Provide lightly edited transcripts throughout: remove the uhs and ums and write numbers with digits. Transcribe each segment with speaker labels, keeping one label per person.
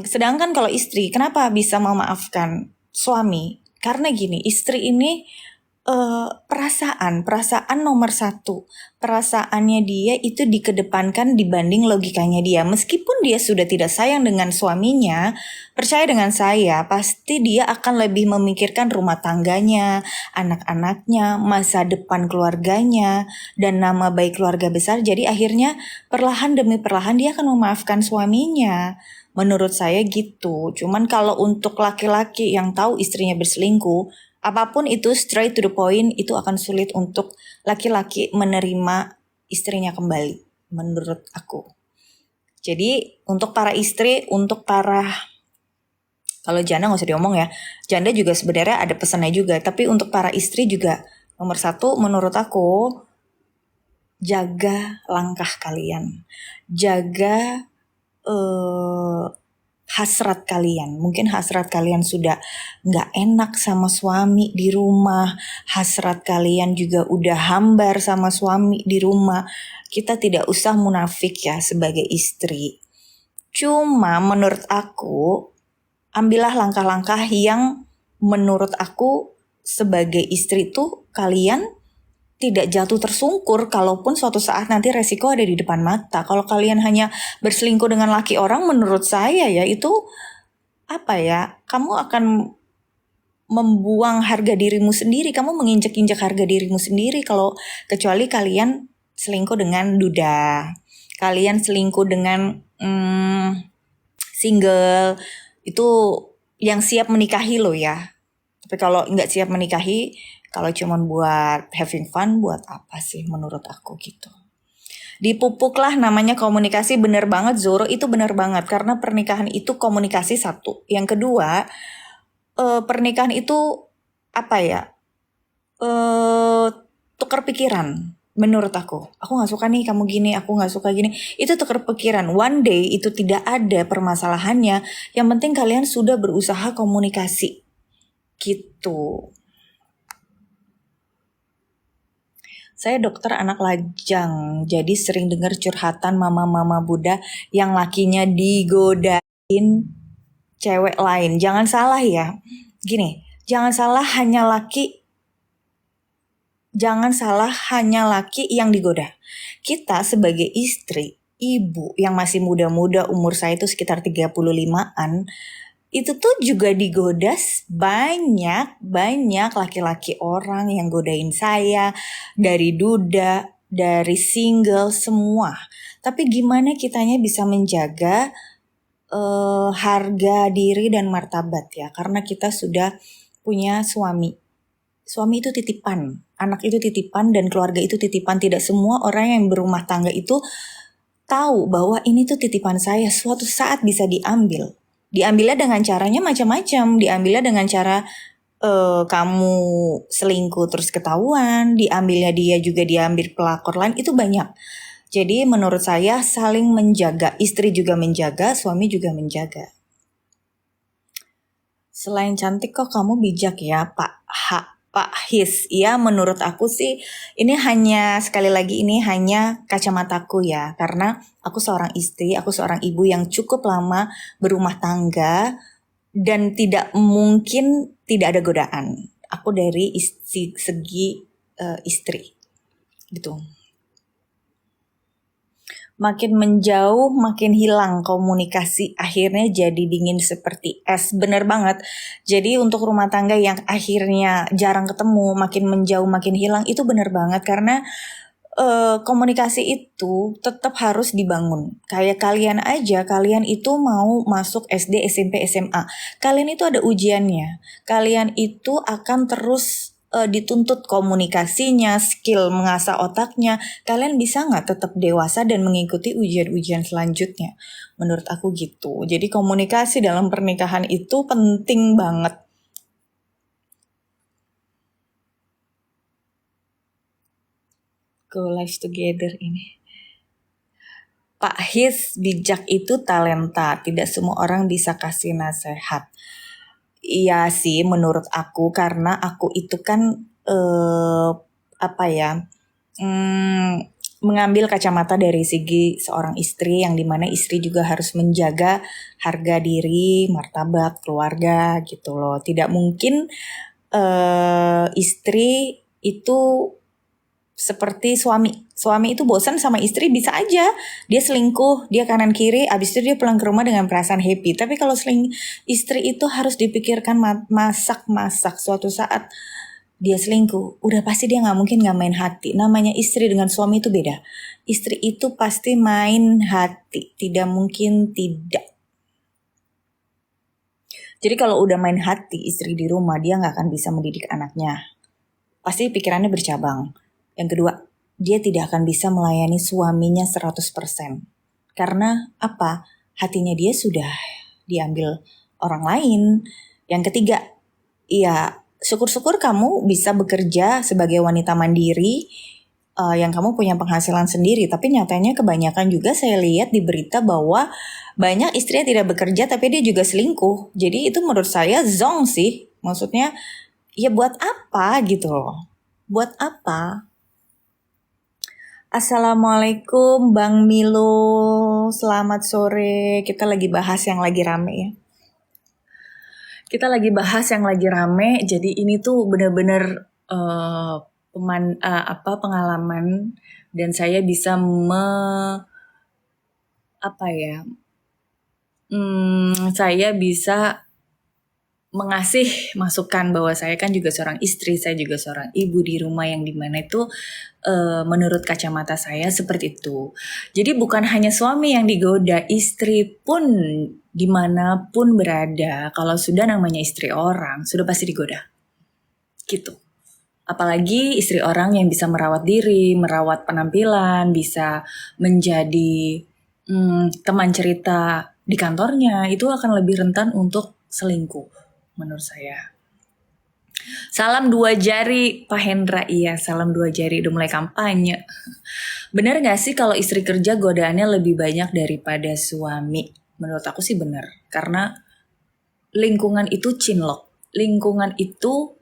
Speaker 1: Sedangkan kalau istri, kenapa bisa memaafkan suami? Karena gini, istri ini perasaan nomor satu. Perasaannya dia itu dikedepankan dibanding logikanya dia. Meskipun dia sudah tidak sayang dengan suaminya, percaya dengan saya, pasti dia akan lebih memikirkan rumah tangganya, anak-anaknya, masa depan keluarganya, dan nama baik keluarga besar. Jadi akhirnya perlahan demi perlahan dia akan memaafkan suaminya. Menurut saya gitu. Cuman kalau untuk laki-laki yang tahu istrinya berselingkuh, apapun itu straight to the point, itu akan sulit untuk laki-laki menerima istrinya kembali, menurut aku. Jadi untuk para istri, untuk para, kalau janda nggak usah diomong ya, janda juga sebenarnya ada pesannya juga. Tapi untuk para istri juga, nomor satu menurut aku, jaga langkah kalian. Jaga hasrat kalian. Mungkin hasrat kalian sudah nggak enak sama suami di rumah. Hasrat kalian juga udah hambar sama suami di rumah. Kita tidak usah munafik ya sebagai istri. Cuma menurut aku, ambillah langkah-langkah yang menurut aku sebagai istri tuh kalian tidak jatuh tersungkur kalaupun suatu saat nanti resiko ada di depan mata. Kalau kalian hanya berselingkuh dengan laki orang, menurut saya ya itu apa ya? Kamu akan membuang harga dirimu sendiri. Kamu menginjak-injak harga dirimu sendiri kalau kecuali kalian selingkuh dengan duda. Kalian selingkuh dengan single itu yang siap menikahi loh ya. Tapi kalau nggak siap menikahi, kalau cuman buat having fun, buat apa sih menurut aku gitu. Dipupuklah namanya komunikasi, bener banget Zoro, itu bener banget. Karena pernikahan itu komunikasi satu. Yang kedua, pernikahan itu apa ya, tukar pikiran. Menurut aku nggak suka nih kamu gini, aku nggak suka gini. Itu tukar pikiran. One day itu tidak ada permasalahannya. Yang penting kalian sudah berusaha komunikasi. Gitu. Saya dokter anak lajang, jadi sering dengar curhatan mama-mama Buddha yang lakinya digodain cewek lain. Jangan salah ya. Gini, jangan salah hanya laki yang digoda. Kita sebagai istri, ibu yang masih muda-muda, umur saya itu sekitar 35-an, itu tuh juga digoda banyak laki-laki orang yang godain saya, dari duda, dari single, semua. Tapi gimana kitanya bisa menjaga harga diri dan martabat ya, karena kita sudah punya suami. Suami itu titipan, anak itu titipan, dan keluarga itu titipan. Tidak semua orang yang berumah tangga itu tahu bahwa ini tuh titipan saya, suatu saat bisa diambil. Diambilnya dengan caranya macam-macam. Diambilnya dengan cara kamu selingkuh terus ketahuan, diambilnya dia juga diambil pelakor lain, itu banyak. Jadi menurut saya saling menjaga, istri juga menjaga, suami juga menjaga. Selain cantik kok kamu bijak ya Pak His. Ya menurut aku sih ini hanya, sekali lagi ini hanya kacamataku ya. Karena aku seorang istri, aku seorang ibu yang cukup lama berumah tangga. Dan tidak mungkin tidak ada godaan. Aku dari segi istri gitu. Makin menjauh, makin hilang komunikasi, akhirnya jadi dingin seperti es. Bener banget. Jadi untuk rumah tangga yang akhirnya jarang ketemu, makin menjauh, makin hilang, itu bener banget. Karena komunikasi itu tetap harus dibangun. Kayak kalian aja, kalian itu mau masuk SD, SMP, SMA. Kalian itu ada ujiannya. Kalian itu akan terus dituntut komunikasinya, skill mengasah otaknya. Kalian bisa nggak tetap dewasa dan mengikuti ujian-ujian selanjutnya? Menurut aku gitu. Jadi komunikasi dalam pernikahan itu penting banget. Go live together ini. Pak His, bijak itu talenta. Tidak semua orang bisa kasih nasihat. Iya sih menurut aku, karena aku itu kan apa ya, mengambil kacamata dari segi seorang istri, yang dimana istri juga harus menjaga harga diri, martabat keluarga gitu loh. Tidak mungkin istri itu seperti suami. Suami itu bosan sama istri, bisa aja dia selingkuh, dia kanan kiri, abis itu dia pulang ke rumah dengan perasaan happy. Tapi kalau istri itu harus dipikirkan masak-masak, suatu saat dia selingkuh, udah pasti dia nggak mungkin nggak main hati. Namanya istri dengan suami itu beda. Istri itu pasti main hati, tidak mungkin tidak. Jadi kalau udah main hati istri di rumah, dia nggak akan bisa mendidik anaknya. Pasti pikirannya bercabang. Yang kedua, dia tidak akan bisa melayani suaminya 100%. Karena apa? Hatinya dia sudah diambil orang lain. Yang ketiga, ya syukur-syukur kamu bisa bekerja sebagai wanita mandiri, yang kamu punya penghasilan sendiri. Tapi nyatanya kebanyakan juga saya lihat di berita bahwa banyak istri yang tidak bekerja tapi dia juga selingkuh. Jadi itu menurut saya zong sih. Maksudnya ya buat apa gitu loh. Buat apa? Assalamualaikum Bang Milo, selamat sore. Kita lagi bahas yang lagi rame ya. Jadi ini tuh bener-bener pengalaman, dan saya bisa saya bisa mengasih masukan bahwa saya kan juga seorang istri, saya juga seorang ibu di rumah, yang dimana itu menurut kacamata saya seperti itu. Jadi bukan hanya suami yang digoda, istri pun dimanapun berada, kalau sudah namanya istri orang, sudah pasti digoda. Gitu. Apalagi istri orang yang bisa merawat diri, merawat penampilan, bisa menjadi teman cerita di kantornya, itu akan lebih rentan untuk selingkuh menurut saya. Salam 2 jari Pak Hendra. Iya, salam 2 jari, udah mulai kampanye. Benar gak sih kalau istri kerja godaannya lebih banyak daripada suami? Menurut aku sih benar, karena lingkungan itu cinlok. Lingkungan itu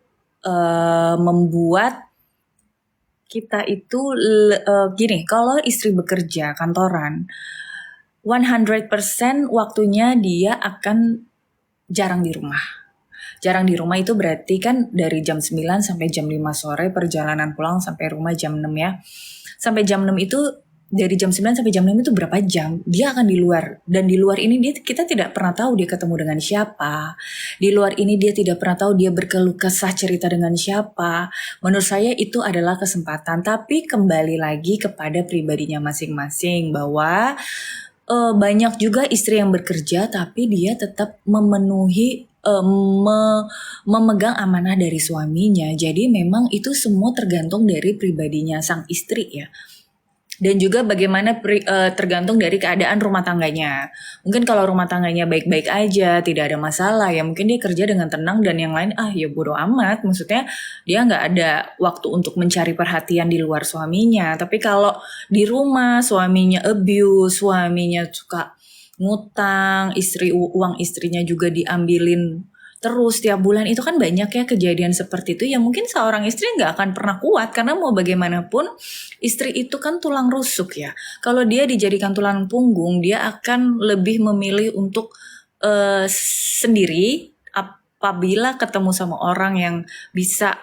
Speaker 1: membuat kita itu gini, kalau istri bekerja kantoran 100% waktunya dia akan jarang di rumah. Jarang di rumah itu berarti kan dari jam 9 sampai jam 5 sore, perjalanan pulang sampai rumah jam 6 ya. Sampai jam 6 itu, dari jam 9 sampai jam 6 itu berapa jam? Dia akan di luar. Dan di luar ini kita tidak pernah tahu dia ketemu dengan siapa. Di luar ini dia tidak pernah tahu dia berkeluh kesah cerita dengan siapa. Menurut saya itu adalah kesempatan. Tapi kembali lagi kepada pribadinya masing-masing, bahwa banyak juga istri yang bekerja tapi dia tetap memenuhi memegang amanah dari suaminya. Jadi memang itu semua tergantung dari pribadinya sang istri ya. Dan juga bagaimana tergantung dari keadaan rumah tangganya. Mungkin kalau rumah tangganya baik-baik aja, tidak ada masalah, ya mungkin dia kerja dengan tenang, dan yang lain ya bodo amat. Maksudnya dia nggak ada waktu untuk mencari perhatian di luar suaminya. Tapi kalau di rumah suaminya abuse, suaminya suka ngutang, uang istrinya juga diambilin terus tiap bulan, itu kan banyak ya kejadian seperti itu yang mungkin seorang istri nggak akan pernah kuat, karena mau bagaimanapun istri itu kan tulang rusuk ya. Kalau dia dijadikan tulang punggung, dia akan lebih memilih untuk sendiri apabila ketemu sama orang yang bisa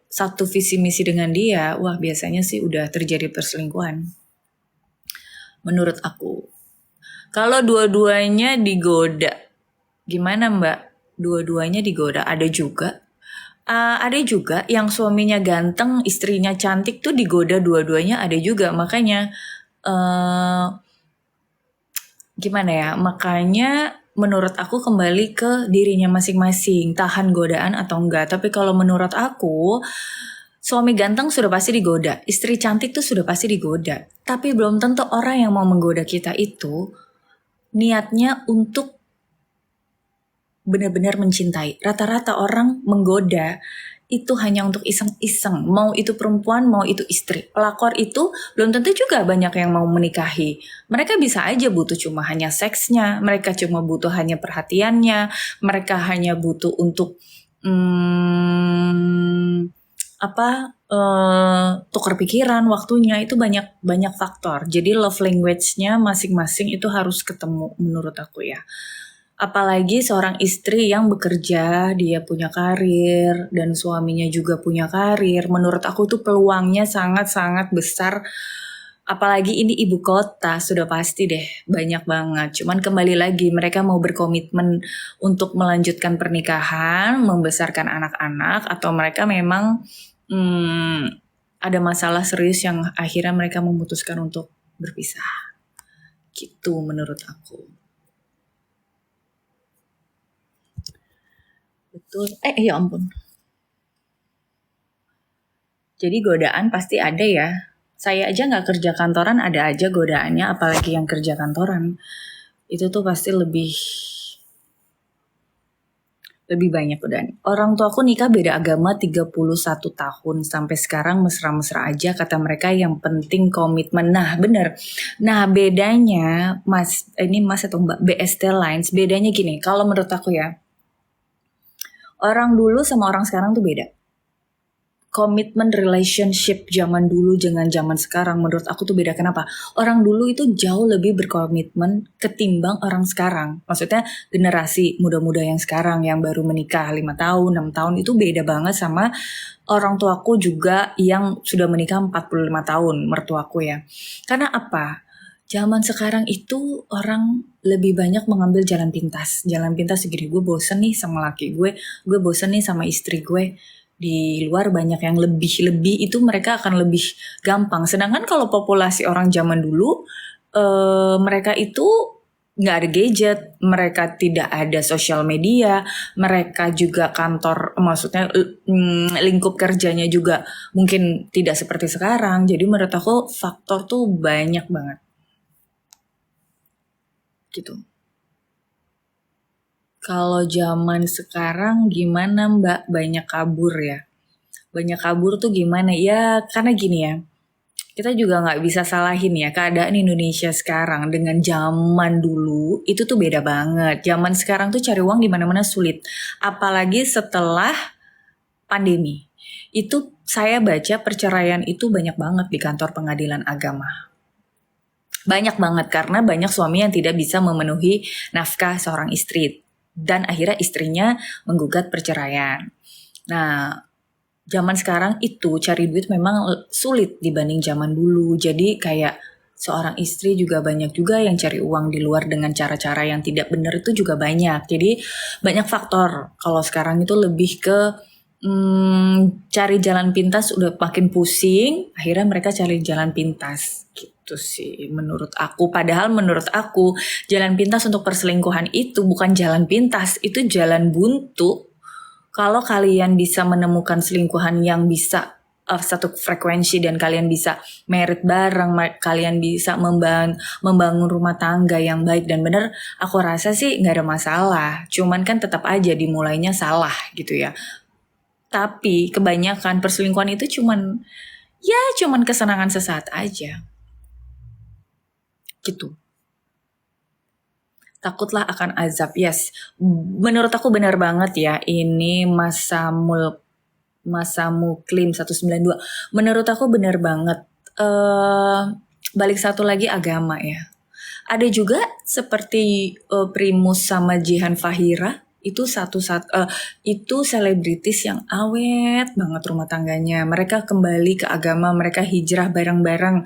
Speaker 1: satu visi misi dengan dia. Wah, biasanya sih udah terjadi perselingkuhan menurut aku. Kalau dua-duanya digoda, gimana Mbak? Dua-duanya digoda. Ada juga yang suaminya ganteng, istrinya cantik tuh digoda dua-duanya, ada juga. Makanya gimana ya? Makanya menurut aku kembali ke dirinya masing-masing, tahan godaan atau enggak. Tapi kalau menurut aku, suami ganteng sudah pasti digoda, istri cantik tuh sudah pasti digoda. Tapi belum tentu orang yang mau menggoda kita itu niatnya untuk benar-benar mencintai. Rata-rata orang menggoda itu hanya untuk iseng-iseng. Mau itu perempuan, mau itu istri. Pelakor itu belum tentu juga banyak yang mau menikahi. Mereka bisa aja butuh cuma hanya seksnya. Mereka cuma butuh hanya perhatiannya. Mereka hanya butuh untuk tukar pikiran, waktunya itu banyak faktor. Jadi love language-nya masing-masing itu harus ketemu menurut aku ya. Apalagi seorang istri yang bekerja, dia punya karir dan suaminya juga punya karir. Menurut aku tuh peluangnya sangat-sangat besar. Apalagi ini ibu kota, sudah pasti deh banyak banget. Cuman kembali lagi mereka mau berkomitmen untuk melanjutkan pernikahan, membesarkan anak-anak, atau mereka memang ada masalah serius yang akhirnya mereka memutuskan untuk berpisah. Gitu menurut aku. Betul. Ya ampun. Jadi godaan pasti ada ya. Saya aja nggak kerja kantoran ada aja godaannya, apalagi yang kerja kantoran. Itu tuh pasti lebih banyak godaan. Orang tua aku nikah beda agama 31 tahun. Sampai sekarang mesra-mesra aja kata mereka, yang penting komitmen. Nah bener. Nah bedanya ini mas atau mbak BST Lines, bedanya gini. Kalau menurut aku ya, orang dulu sama orang sekarang tuh beda. Komitmen relationship zaman dulu dengan zaman sekarang menurut aku tuh beda. Kenapa? Orang dulu itu jauh lebih berkomitmen ketimbang orang sekarang. Maksudnya generasi muda-muda yang sekarang yang baru menikah 5 tahun, 6 tahun itu beda banget sama orang tuaku juga yang sudah menikah 45 tahun, mertuaku ya. Karena apa? Zaman sekarang itu orang lebih banyak mengambil jalan pintas. Jalan pintas segini, gue bosen nih sama laki gue bosen nih sama istri gue. Di luar banyak yang lebih itu mereka akan lebih gampang. Sedangkan kalau populasi orang zaman dulu, mereka itu nggak ada gadget, mereka tidak ada sosial media, mereka juga kantor, maksudnya lingkup kerjanya juga mungkin tidak seperti sekarang. Jadi menurut aku faktor tuh banyak banget. Gitu. Kalau zaman sekarang gimana Mbak? Banyak kabur ya. Banyak kabur tuh gimana? Ya karena gini ya. Kita juga nggak bisa salahin ya keadaan Indonesia sekarang dengan zaman dulu itu tuh beda banget. Zaman sekarang tuh cari uang di mana-mana sulit. Apalagi setelah pandemi. Itu saya baca perceraian itu banyak banget di kantor pengadilan agama. Banyak banget karena banyak suami yang tidak bisa memenuhi nafkah seorang istri. Dan akhirnya istrinya menggugat perceraian. Nah, zaman sekarang itu cari duit memang sulit dibanding zaman dulu. Jadi kayak seorang istri juga banyak juga yang cari uang di luar dengan cara-cara yang tidak benar itu juga banyak. Jadi banyak faktor. Kalau sekarang itu lebih ke cari jalan pintas udah makin pusing. Akhirnya mereka cari jalan pintas gitu sih menurut aku. Padahal menurut aku jalan pintas untuk perselingkuhan itu bukan jalan pintas, itu jalan buntu. Kalau kalian bisa menemukan selingkuhan yang bisa satu frekuensi dan kalian bisa merit bareng, kalian bisa membangun rumah tangga yang baik dan benar, aku rasa sih nggak ada masalah. Cuman kan tetap aja dimulainya salah gitu ya. Tapi kebanyakan perselingkuhan itu cuman kesenangan sesaat aja. Gitu. Takutlah akan azab. Yes. Menurut aku benar banget ya. Ini masa Muklim 192. Menurut aku benar banget. Balik satu lagi agama ya. Ada juga seperti Primus sama Jihan Fahira, itu itu selebritis yang awet banget rumah tangganya. Mereka kembali ke agama, mereka hijrah bareng-bareng.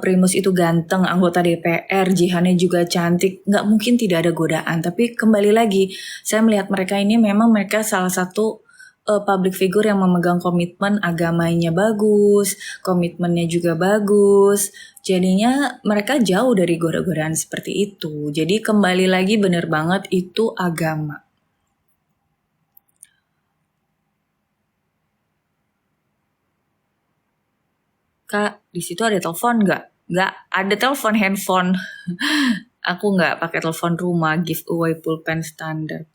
Speaker 1: Primus itu ganteng, anggota DPR, Jihannya juga cantik, nggak mungkin tidak ada godaan. Tapi kembali lagi, saya melihat mereka ini memang mereka salah satu public figure yang memegang komitmen, agamanya bagus, komitmennya juga bagus. Jadinya mereka jauh dari goda-godaan seperti itu. Jadi kembali lagi benar banget itu agama. Kak, di situ ada telepon nggak? Nggak ada telepon handphone. Aku nggak pakai telepon rumah, giveaway pulpen standar.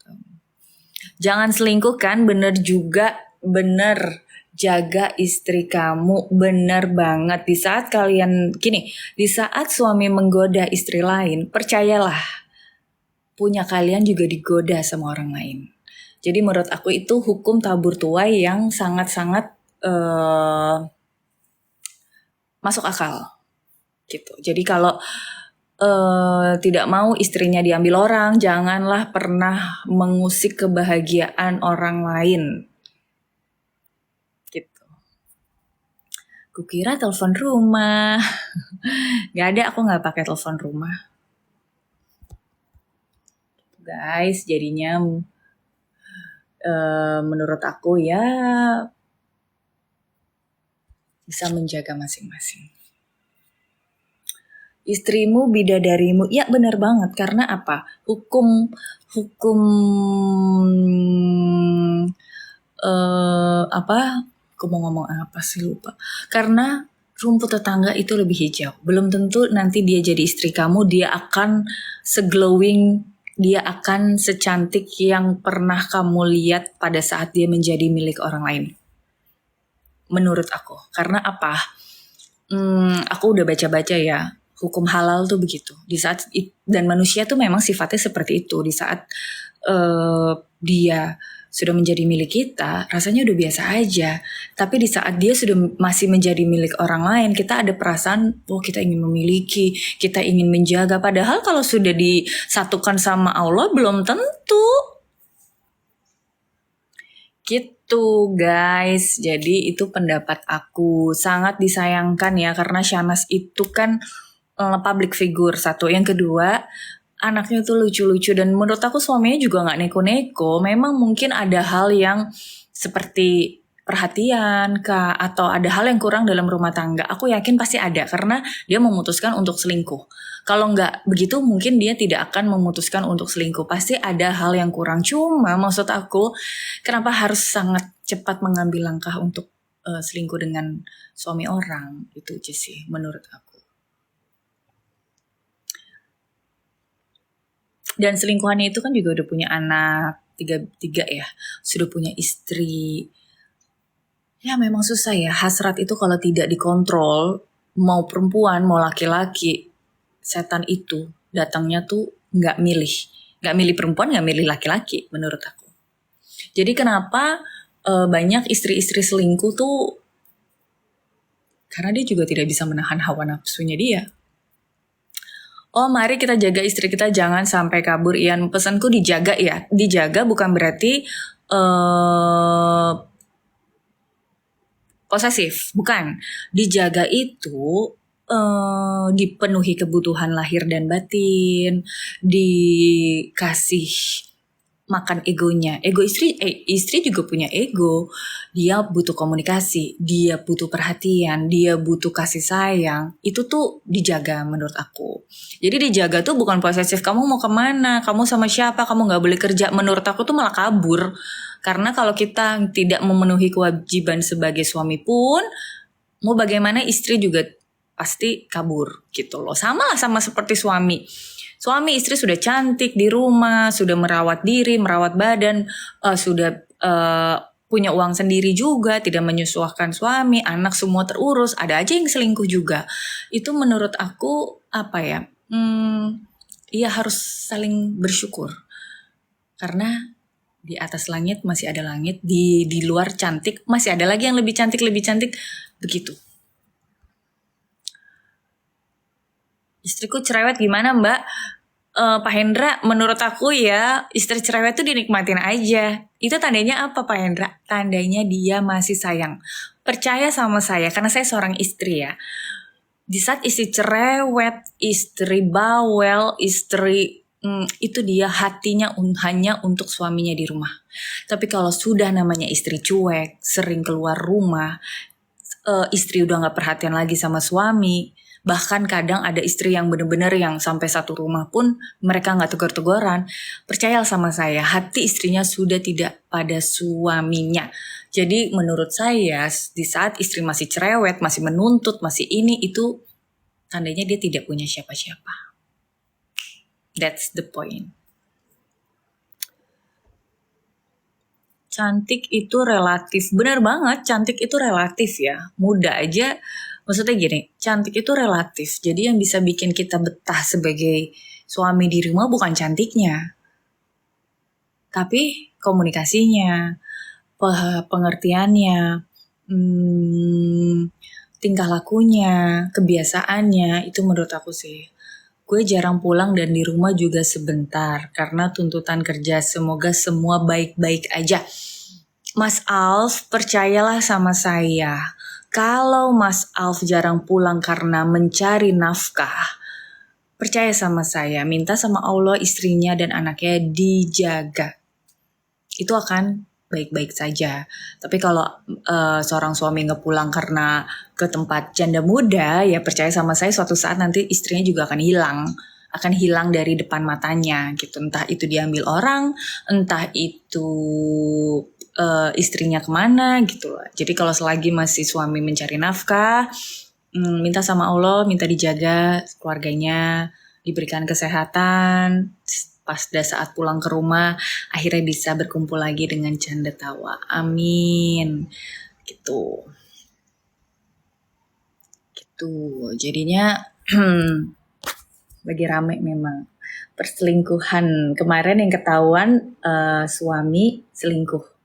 Speaker 1: Jangan selingkuh kan, bener juga, bener. Jaga istri kamu, bener banget. Di saat di saat suami menggoda istri lain, percayalah, punya kalian juga digoda sama orang lain. Jadi menurut aku itu hukum tabur tuai yang sangat-sangat masuk akal gitu. Jadi kalau tidak mau istrinya diambil orang, janganlah pernah mengusik kebahagiaan orang lain gitu. Kukira telepon rumah. Gak ada, aku gak pakai telepon rumah. Guys, jadinya menurut aku ya bisa menjaga masing-masing. Istrimu bidadarimu, ya benar banget. Karena apa? Hukum apa? Aku mau ngomong apa sih, lupa. Karena rumput tetangga itu lebih hijau. Belum tentu nanti dia jadi istri kamu, dia akan seglowing, dia akan secantik yang pernah kamu lihat pada saat dia menjadi milik orang lain. Menurut aku. Karena apa? Aku udah baca-baca ya. Hukum halal tuh begitu. Di saat dan manusia tuh memang sifatnya seperti itu. Di saat dia sudah menjadi milik kita, rasanya udah biasa aja. Tapi di saat dia sudah masih menjadi milik orang lain, kita ada perasaan, kita ingin memiliki, kita ingin menjaga. Padahal kalau sudah disatukan sama Allah, belum tentu. Gitu guys, jadi itu pendapat aku. Sangat disayangkan ya, karena Shahnaz itu kan public figure satu. Yang kedua, anaknya tuh lucu-lucu dan menurut aku suaminya juga gak neko-neko. Memang mungkin ada hal yang seperti perhatian kah, atau ada hal yang kurang dalam rumah tangga. Aku yakin pasti ada karena dia memutuskan untuk selingkuh. Kalau nggak begitu mungkin dia tidak akan memutuskan untuk selingkuh. Pasti ada hal yang kurang. Cuma maksud aku, kenapa harus sangat cepat mengambil langkah untuk selingkuh dengan suami orang? Itu aja sih menurut aku. Dan selingkuhannya itu kan juga udah punya anak tiga ya, sudah punya istri. Ya memang susah ya, hasrat itu kalau tidak dikontrol, mau perempuan mau laki-laki, setan itu datangnya tuh nggak milih perempuan, nggak milih laki-laki menurut aku. Jadi kenapa banyak istri-istri selingkuh tuh, karena dia juga tidak bisa menahan hawa nafsunya dia. Oh mari kita jaga istri kita jangan sampai kabur. Ian, pesanku dijaga ya. Dijaga bukan berarti posesif, bukan. Dijaga itu dipenuhi kebutuhan lahir dan batin, dikasih makan egonya. Ego istri juga punya ego. Dia butuh komunikasi, dia butuh perhatian, dia butuh kasih sayang. Itu tuh dijaga menurut aku. Jadi dijaga tuh bukan posesif. Kamu mau kemana? Kamu sama siapa? Kamu gak boleh kerja. Menurut aku tuh malah kabur. Karena kalau kita tidak memenuhi kewajiban sebagai suami pun, mau bagaimana istri juga pasti kabur gitu loh. Sama lah sama seperti suami. Suami istri sudah cantik di rumah, sudah merawat diri, merawat badan, sudah punya uang sendiri juga, tidak menyusahkan suami, anak semua terurus, ada aja yang selingkuh juga. Itu menurut aku apa ya? Iya harus saling bersyukur. Karena di atas langit masih ada langit, di luar cantik masih ada lagi yang lebih cantik begitu. Istriku cerewet gimana Mbak? Pak Hendra, menurut aku ya istri cerewet tuh dinikmatin aja. Itu tandanya apa Pak Hendra? Tandanya dia masih sayang. Percaya sama saya, karena saya seorang istri ya. Di saat istri cerewet, istri bawel, istri itu dia hatinya hanya untuk suaminya di rumah. Tapi kalau sudah namanya istri cuek, sering keluar rumah, istri udah gak perhatian lagi sama suami. Bahkan kadang ada istri yang benar-benar yang sampai satu rumah pun mereka gak tegur-teguran. Percaya sama saya, hati istrinya sudah tidak pada suaminya. Jadi menurut saya di saat istri masih cerewet, masih menuntut, masih ini, itu tandanya dia tidak punya siapa-siapa. That's the point. Cantik itu relatif. Benar banget, cantik itu relatif ya. Muda aja. Maksudnya gini, cantik itu relatif. Jadi yang bisa bikin kita betah sebagai suami di rumah bukan cantiknya, tapi komunikasinya, pengertiannya, hmm, tingkah lakunya, kebiasaannya, itu menurut aku sih. Gue jarang pulang dan di rumah juga sebentar karena tuntutan kerja. Semoga semua baik-baik aja. Mas Alf, percayalah sama saya. Kalau Mas Alf jarang pulang karena mencari nafkah, percaya sama saya, minta sama Allah istrinya dan anaknya dijaga. Itu akan baik-baik saja. Tapi kalau seorang suami ngepulang karena ke tempat janda muda, ya percaya sama saya suatu saat nanti istrinya juga akan hilang dari depan matanya gitu. Entah itu diambil orang, entah itu istrinya kemana gitu loh. Jadi kalau selagi masih suami mencari nafkah, minta sama Allah, minta dijaga keluarganya, diberikan kesehatan, pada saat pulang ke rumah akhirnya bisa berkumpul lagi dengan canda tawa. Amin. Gitu. Gitu. Jadinya lagi rame memang perselingkuhan. Kemarin yang ketahuan suami selingkuh.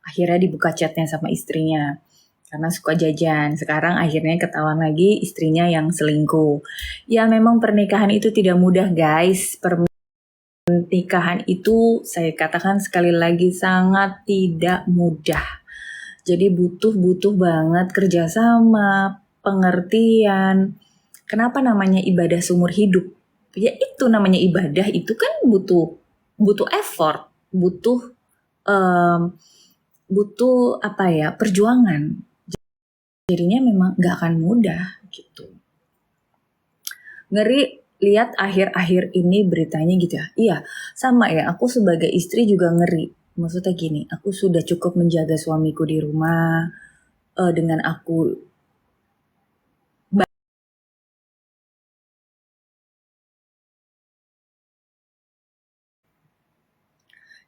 Speaker 1: Akhirnya dibuka chatnya sama istrinya karena suka jajan. Sekarang akhirnya ketahuan lagi istrinya yang selingkuh. Ya memang pernikahan itu tidak mudah guys. Pernikahan itu saya katakan sekali lagi sangat tidak mudah. Jadi butuh banget kerjasama, pengertian. Kenapa namanya ibadah seumur hidup? Ya itu namanya ibadah itu kan butuh effort, um, butuh apa ya, perjuangan. Jadinya memang gak akan mudah gitu. Ngeri lihat akhir-akhir ini beritanya gitu ya. Iya, sama ya, aku sebagai istri juga ngeri. Maksudnya gini, aku sudah cukup menjaga suamiku di rumah, dengan aku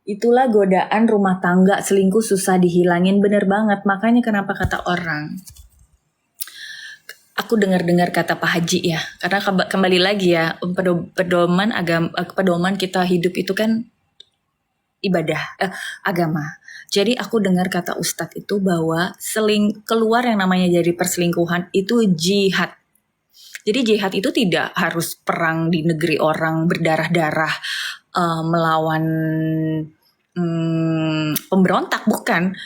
Speaker 1: itulah godaan rumah tangga, selingkuh susah dihilangin, bener banget. Makanya kenapa kata orang, aku dengar-dengar kata Pak Haji ya, karena kembali lagi ya, pedoman kita hidup itu kan ibadah, agama. Jadi aku dengar kata Ustadz itu bahwa keluar yang namanya dari perselingkuhan itu jihad. Jadi jihad itu tidak harus perang di negeri orang berdarah-darah, melawan pemberontak, bukan.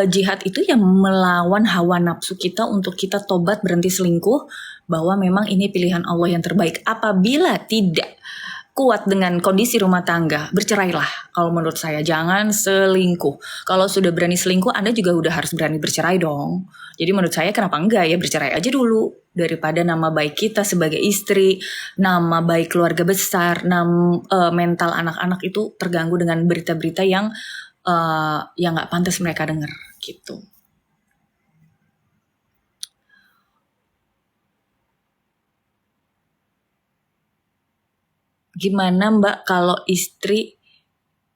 Speaker 1: Jihad itu yang melawan hawa nafsu kita untuk kita tobat berhenti selingkuh, bahwa memang ini pilihan Allah yang terbaik. Apabila tidak kuat dengan kondisi rumah tangga, bercerailah. Kalau menurut saya jangan selingkuh. Kalau sudah berani selingkuh, Anda juga udah harus berani bercerai dong. Jadi menurut saya kenapa enggak ya, bercerai aja dulu, daripada nama baik kita sebagai istri, nama baik keluarga besar, mental anak-anak itu terganggu dengan berita-berita yang nggak pantas mereka dengar gitu. Gimana Mbak kalau istri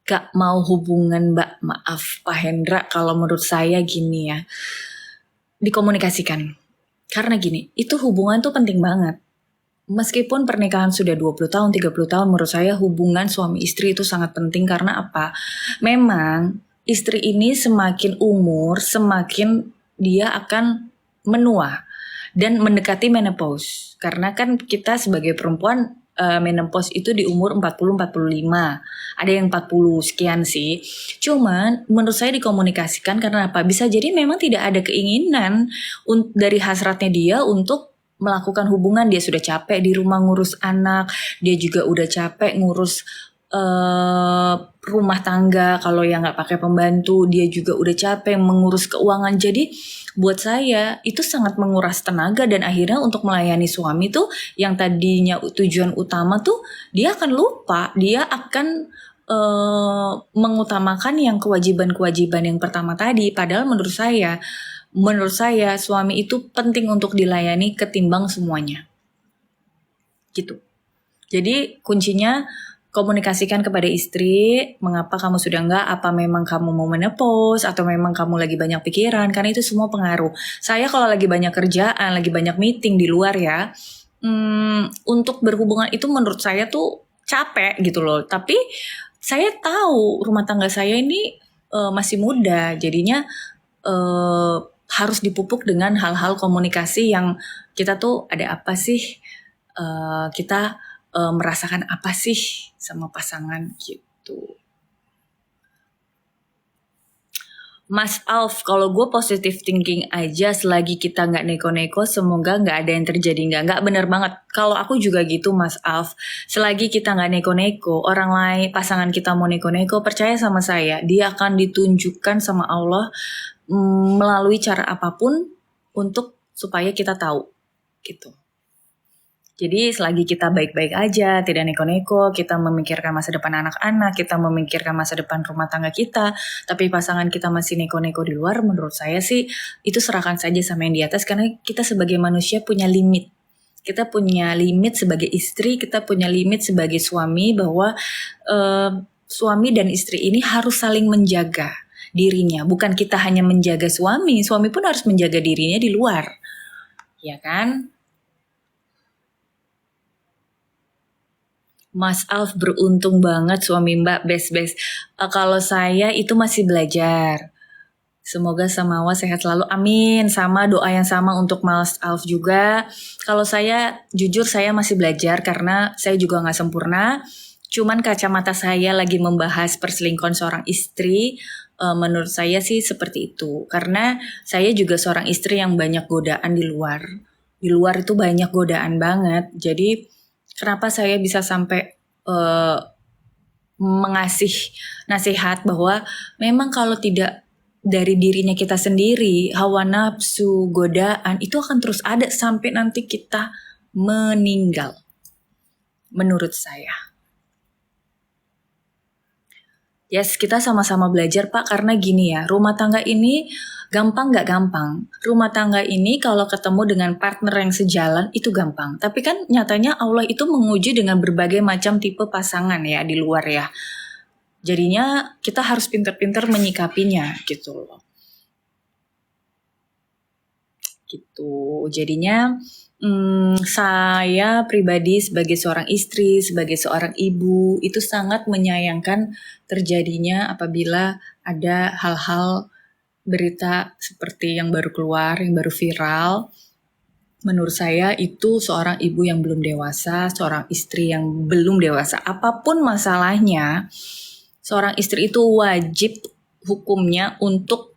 Speaker 1: gak mau hubungan Mbak? Maaf Pak Hendra, kalau menurut saya gini ya, dikomunikasikan. Karena gini, itu hubungan tuh penting banget. Meskipun pernikahan sudah 20 tahun, 30 tahun, menurut saya hubungan suami istri itu sangat penting. Karena apa? Memang istri ini semakin umur, semakin dia akan menua dan mendekati menopause. Karena kan kita sebagai perempuan, menopause itu di umur 40-45. Ada yang 40 sekian sih. Cuman menurut saya dikomunikasikan, karena apa? Bisa jadi memang tidak ada keinginan dari hasratnya dia untuk melakukan hubungan. Dia sudah capek di rumah ngurus anak, dia juga udah capek ngurus rumah tangga. Kalau yang nggak pakai pembantu, dia juga udah capek mengurus keuangan. Jadi buat saya itu sangat menguras tenaga, dan akhirnya untuk melayani suami tuh yang tadinya tujuan utama tuh dia akan lupa, dia akan mengutamakan yang kewajiban-kewajiban yang pertama tadi. Padahal menurut saya suami itu penting untuk dilayani ketimbang semuanya. Gitu. Jadi kuncinya komunikasikan kepada istri, mengapa kamu sudah enggak, apa memang kamu mau menopause, atau memang kamu lagi banyak pikiran, karena itu semua pengaruh. Saya kalau lagi banyak kerjaan, lagi banyak meeting di luar ya, untuk berhubungan itu menurut saya tuh capek gitu loh. Tapi saya tahu rumah tangga saya ini masih muda, jadinya harus dipupuk dengan hal-hal komunikasi yang kita tuh ada apa sih, kita merasakan apa sih sama pasangan gitu. Mas Alf, kalau gue positive thinking aja selagi kita nggak neko-neko, semoga nggak ada yang terjadi. Nggak bener banget. Kalau aku juga gitu Mas Alf, selagi kita nggak neko-neko, orang lain, pasangan kita mau neko-neko, percaya sama saya, dia akan ditunjukkan sama Allah melalui cara apapun untuk supaya kita tahu gitu. Jadi selagi kita baik-baik aja, tidak neko-neko, kita memikirkan masa depan anak-anak, kita memikirkan masa depan rumah tangga kita, tapi pasangan kita masih neko-neko di luar, menurut saya sih itu serahkan saja sama yang di atas, karena kita sebagai manusia punya limit. Kita punya limit sebagai istri, kita punya limit sebagai suami, bahwa suami dan istri ini harus saling menjaga dirinya. Bukan kita hanya menjaga suami, suami pun harus menjaga dirinya di luar. Ya kan? Mas Alf beruntung banget suami Mbak, best. Kalau saya itu masih belajar. Semoga Samawa sehat selalu. Amin. Sama doa yang sama untuk Mas Alf juga. Kalau saya jujur saya masih belajar karena saya juga nggak sempurna. Cuman kacamata saya lagi membahas perselingkuhan seorang istri. Menurut saya sih seperti itu. Karena saya juga seorang istri yang banyak godaan di luar. Di luar itu banyak godaan banget. Jadi kenapa saya bisa sampai mengasih nasihat bahwa memang kalau tidak dari dirinya kita sendiri, hawa nafsu, godaan itu akan terus ada sampai nanti kita meninggal. Menurut saya. Yes, kita sama-sama belajar Pak, karena gini ya, rumah tangga ini gampang nggak gampang. Rumah tangga ini kalau ketemu dengan partner yang sejalan itu gampang. Tapi kan nyatanya Allah itu menguji dengan berbagai macam tipe pasangan ya di luar ya. Jadinya kita harus pintar-pintar menyikapinya gitu loh. Gitu. Jadinya saya pribadi sebagai seorang istri, sebagai seorang ibu, itu sangat menyayangkan terjadinya apabila ada hal-hal berita seperti yang baru keluar, yang baru viral. Menurut saya itu seorang ibu yang belum dewasa, seorang istri yang belum dewasa. Apapun masalahnya, seorang istri itu wajib hukumnya untuk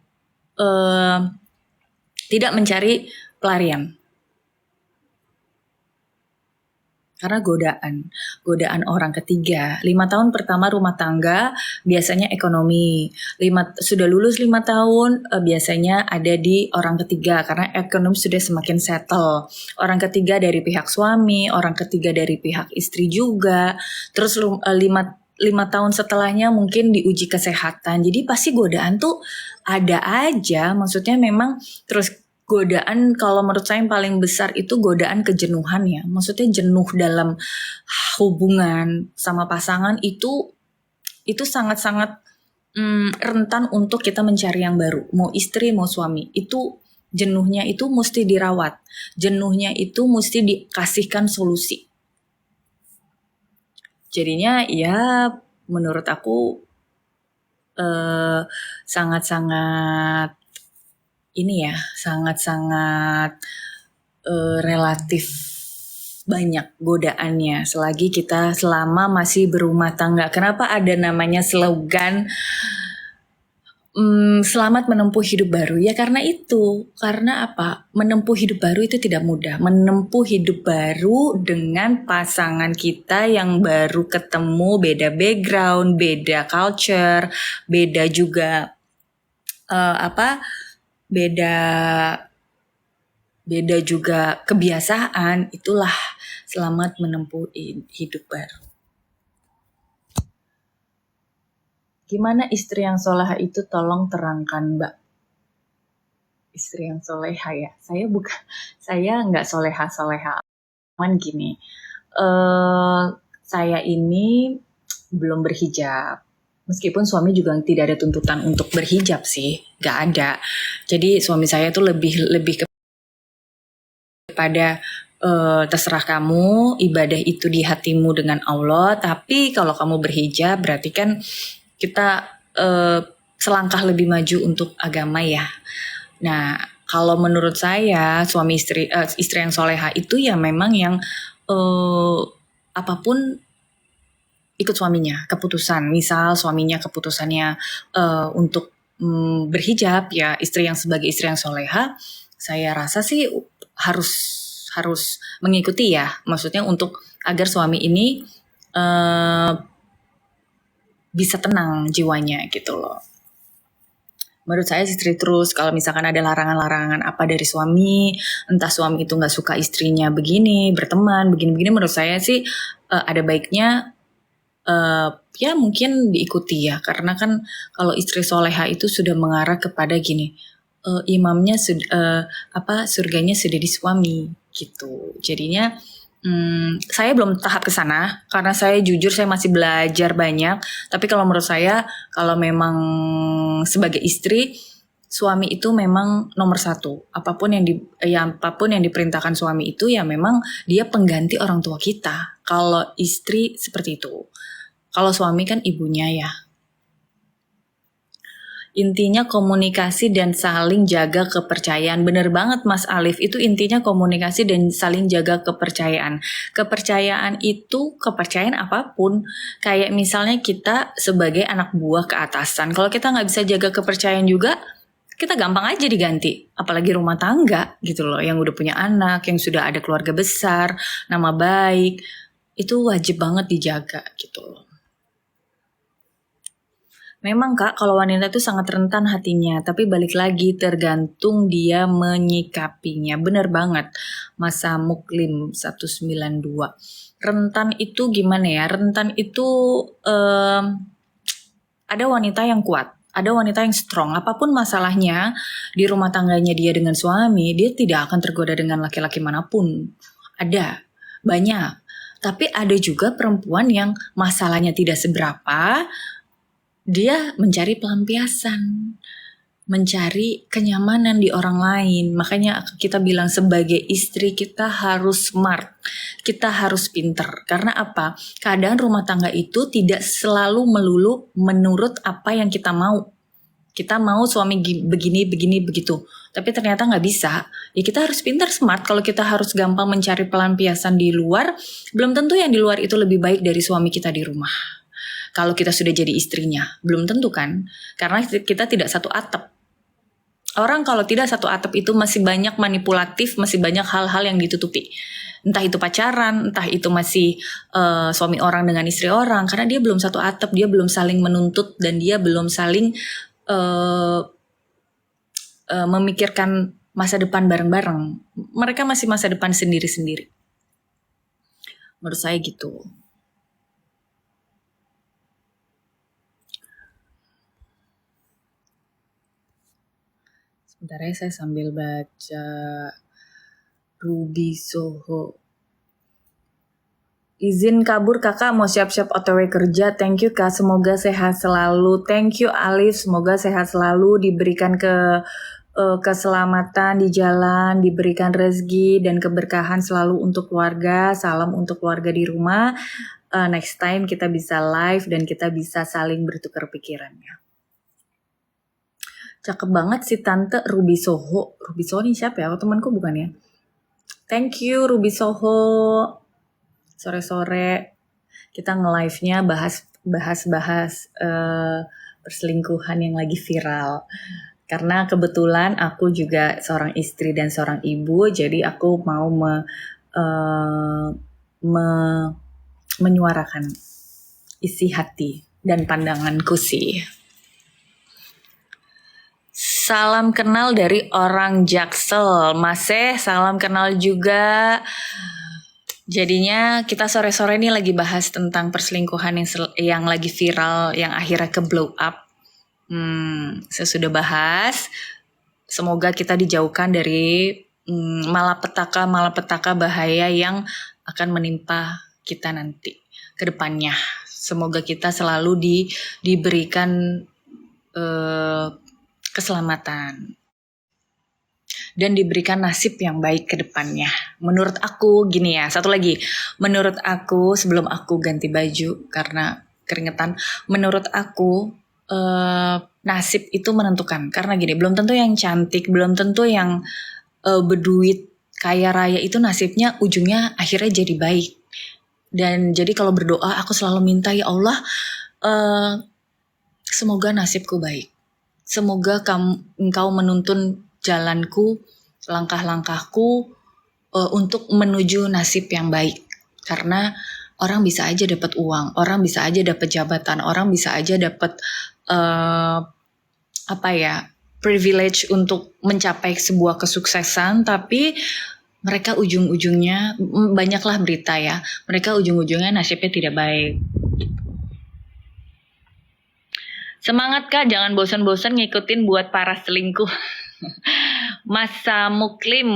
Speaker 1: tidak mencari pelarian. Karena godaan orang ketiga. 5 tahun pertama rumah tangga biasanya ekonomi. Sudah lulus 5 tahun biasanya ada di orang ketiga karena ekonomi sudah semakin settle. Orang ketiga dari pihak suami, orang ketiga dari pihak istri juga. Terus 5 tahun setelahnya mungkin diuji kesehatan. Jadi pasti godaan tuh ada aja. Maksudnya memang terus godaan, kalau menurut saya yang paling besar itu godaan kejenuhan ya. Maksudnya jenuh dalam hubungan sama pasangan itu sangat-sangat rentan untuk kita mencari yang baru. Mau istri mau suami, itu jenuhnya itu mesti dirawat. Jenuhnya itu mesti dikasihkan solusi. Jadinya ya menurut aku sangat-sangat ini ya, sangat-sangat relatif banyak godaannya selagi kita selama masih berumah tangga. Kenapa ada namanya slogan selamat menempuh hidup baru? Ya karena itu. Karena apa? Menempuh hidup baru itu tidak mudah. Menempuh hidup baru dengan pasangan kita yang baru ketemu, beda background, beda culture, beda juga beda juga kebiasaan. Itulah selamat menempuh hidup baru. Gimana istri yang soleha itu, tolong terangkan Mbak. Istri yang soleha ya, saya nggak soleha aman gini. Saya ini belum berhijab. Meskipun suami juga tidak ada tuntutan untuk berhijab sih, gak ada. Jadi suami saya tuh lebih kepada terserah kamu, ibadah itu di hatimu dengan Allah. Tapi kalau kamu berhijab berarti kan kita selangkah lebih maju untuk agama ya. Nah, kalau menurut saya suami istri yang soleha itu ya memang yang apapun ikut suaminya keputusan. Misal suaminya keputusannya untuk berhijab, ya istri yang sebagai istri yang soleha, saya rasa sih harus mengikuti ya. Maksudnya untuk agar suami ini bisa tenang jiwanya gitu loh. Menurut saya istri terus, kalau misalkan ada larangan-larangan apa dari suami, entah suami itu nggak suka istrinya begini, berteman, begini-begini, menurut saya sih ada baiknya ya mungkin diikuti ya, karena kan kalau istri soleha itu sudah mengarah kepada gini, imamnya surganya sudah di suami gitu. Jadinya saya belum tahap ke sana karena saya jujur saya masih belajar banyak. Tapi kalau menurut saya, kalau memang sebagai istri, suami itu memang nomor satu. Apapun yang diperintahkan suami itu ya memang dia pengganti orang tua kita. Kalau istri seperti itu. Kalau suami kan ibunya ya. Intinya komunikasi dan saling jaga kepercayaan. Bener banget Mas Alif, itu intinya komunikasi dan saling jaga kepercayaan. Kepercayaan itu kepercayaan apapun. Kayak misalnya kita sebagai anak buah ke atasan, kalau kita nggak bisa jaga kepercayaan juga, kita gampang aja diganti. Apalagi rumah tangga gitu loh, yang udah punya anak, yang sudah ada keluarga besar, nama baik, itu wajib banget dijaga gitu loh. Memang Kak, kalau wanita itu sangat rentan hatinya, tapi balik lagi tergantung dia menyikapinya. Bener banget, Masa Muklim 192. Rentan itu gimana ya? Rentan itu ada wanita yang kuat, ada wanita yang strong. Apapun masalahnya di rumah tangganya dia dengan suami, dia tidak akan tergoda dengan laki-laki manapun. Ada, banyak. Tapi ada juga perempuan yang masalahnya tidak seberapa, dia mencari pelampiasan, mencari kenyamanan di orang lain. Makanya kita bilang sebagai istri kita harus smart, kita harus pinter. Karena apa? Keadaan rumah tangga itu tidak selalu melulu menurut apa yang kita mau. Kita mau suami begini, begitu. Tapi ternyata nggak bisa. Ya kita harus pintar, smart. Kalau kita harus gampang mencari pelampiasan di luar, belum tentu yang di luar itu lebih baik dari suami kita di rumah. Kalau kita sudah jadi istrinya, belum tentu kan? Karena kita tidak satu atap. Orang kalau tidak satu atap itu masih banyak manipulatif, masih banyak hal-hal yang ditutupi. Entah itu pacaran, entah itu masih suami orang dengan istri orang. Karena dia belum satu atap, dia belum saling menuntut, dan dia belum saling memikirkan masa depan bareng-bareng. Mereka masih masa depan sendiri-sendiri. Menurut saya gitu. Sebentar ya, saya sambil baca. Ruby Soho. Izin kabur kakak, mau siap-siap OTW kerja. Thank you kak, semoga sehat selalu. Thank you Alif, semoga sehat selalu. Diberikan keselamatan di jalan, diberikan rezeki dan keberkahan selalu untuk keluarga. Salam untuk keluarga di rumah. Next time kita bisa live dan kita bisa saling bertukar pikirannya. Cakep banget si Tante Ruby Soho. Ruby Soho ini siapa ya? Temanku bukan ya? Thank you Ruby Soho. Sore-sore kita nge-live-nya bahas perselingkuhan yang lagi viral. Karena kebetulan aku juga seorang istri dan seorang ibu, jadi aku mau menyuarakan isi hati dan pandanganku sih. Salam kenal dari orang Jaksel. Masih salam kenal juga. Jadinya kita sore-sore ini lagi bahas tentang perselingkuhan yang lagi viral, yang akhirnya ke blow up. Saya sudah bahas. Semoga kita dijauhkan dari malapetaka bahaya yang akan menimpa kita nanti ke depannya. Semoga kita selalu diberikan keselamatan dan diberikan nasib yang baik ke depannya. Menurut aku gini ya, satu lagi. Menurut aku, sebelum aku ganti baju karena keringetan, menurut aku nasib itu menentukan. Karena gini, belum tentu yang cantik, belum tentu yang berduit, kaya raya itu nasibnya ujungnya akhirnya jadi baik. Dan jadi kalau berdoa aku selalu minta, ya Allah, semoga nasibku baik. Semoga engkau menuntun jalanku, langkah-langkahku untuk menuju nasib yang baik. Karena orang bisa aja dapat uang, orang bisa aja dapat jabatan, orang bisa aja dapat privilege untuk mencapai sebuah kesuksesan, tapi mereka ujung-ujungnya, banyaklah berita ya, mereka ujung-ujungnya nasibnya tidak baik. Semangat Kak, jangan bosan-bosan ngikutin buat para selingkuh. Masa Muklim,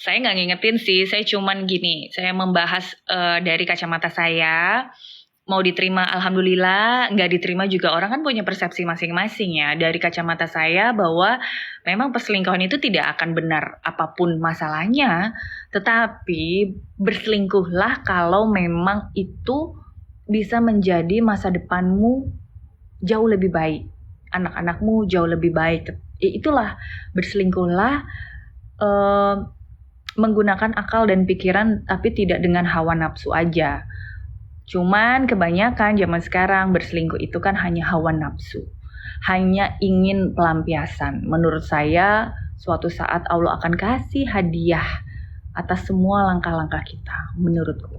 Speaker 1: saya nggak ngingetin sih, saya cuman gini, saya membahas dari kacamata saya. Mau diterima alhamdulillah, nggak diterima juga orang kan punya persepsi masing-masing ya. Dari kacamata saya bahwa memang perselingkuhan itu tidak akan benar apapun masalahnya, tetapi berselingkuhlah kalau memang itu bisa menjadi masa depanmu jauh lebih baik, anak-anakmu jauh lebih baik. Itulah berselingkuhlah, menggunakan akal dan pikiran tapi tidak dengan hawa nafsu aja. Cuman kebanyakan zaman sekarang berselingkuh itu kan hanya hawa nafsu. Hanya ingin pelampiasan. Menurut saya suatu saat Allah akan kasih hadiah atas semua langkah-langkah kita. Menurutku.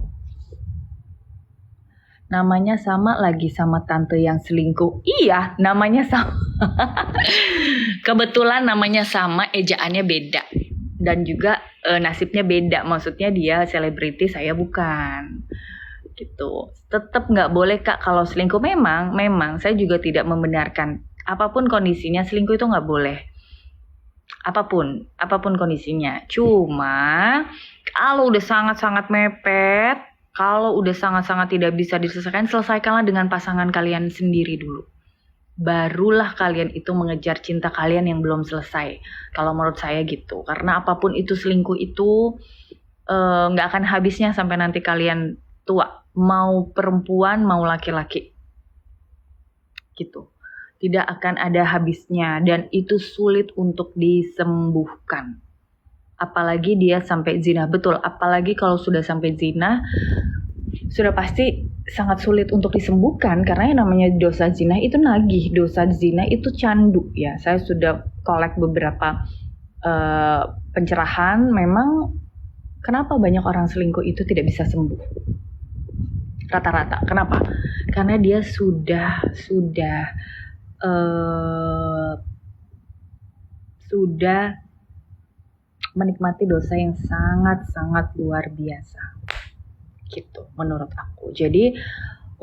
Speaker 1: Namanya sama lagi sama tante yang selingkuh. Iya, namanya sama. Kebetulan namanya sama, ejaannya beda. Dan juga nasibnya beda. Maksudnya dia selebriti, saya bukan. Gitu. Tetap nggak boleh Kak kalau selingkuh, memang saya juga tidak membenarkan apapun kondisinya selingkuh itu nggak boleh, apapun kondisinya. Cuma kalau udah sangat-sangat mepet, kalau udah sangat-sangat tidak bisa diselesaikan, selesaikanlah dengan pasangan kalian sendiri dulu, barulah kalian itu mengejar cinta kalian yang belum selesai. Kalau menurut saya gitu, karena apapun itu selingkuh itu nggak akan habisnya sampai nanti kalian tua, mau perempuan mau laki-laki gitu, tidak akan ada habisnya dan itu sulit untuk disembuhkan, apalagi dia sampai zina. Betul, apalagi kalau sudah sampai zina sudah pasti sangat sulit untuk disembuhkan, karena yang namanya dosa zina itu nagih, dosa zina itu candu ya. Saya sudah collect beberapa pencerahan, memang kenapa banyak orang selingkuh itu tidak bisa sembuh rata-rata. Kenapa? Karena dia sudah menikmati dosa yang sangat-sangat luar biasa. Gitu menurut aku. Jadi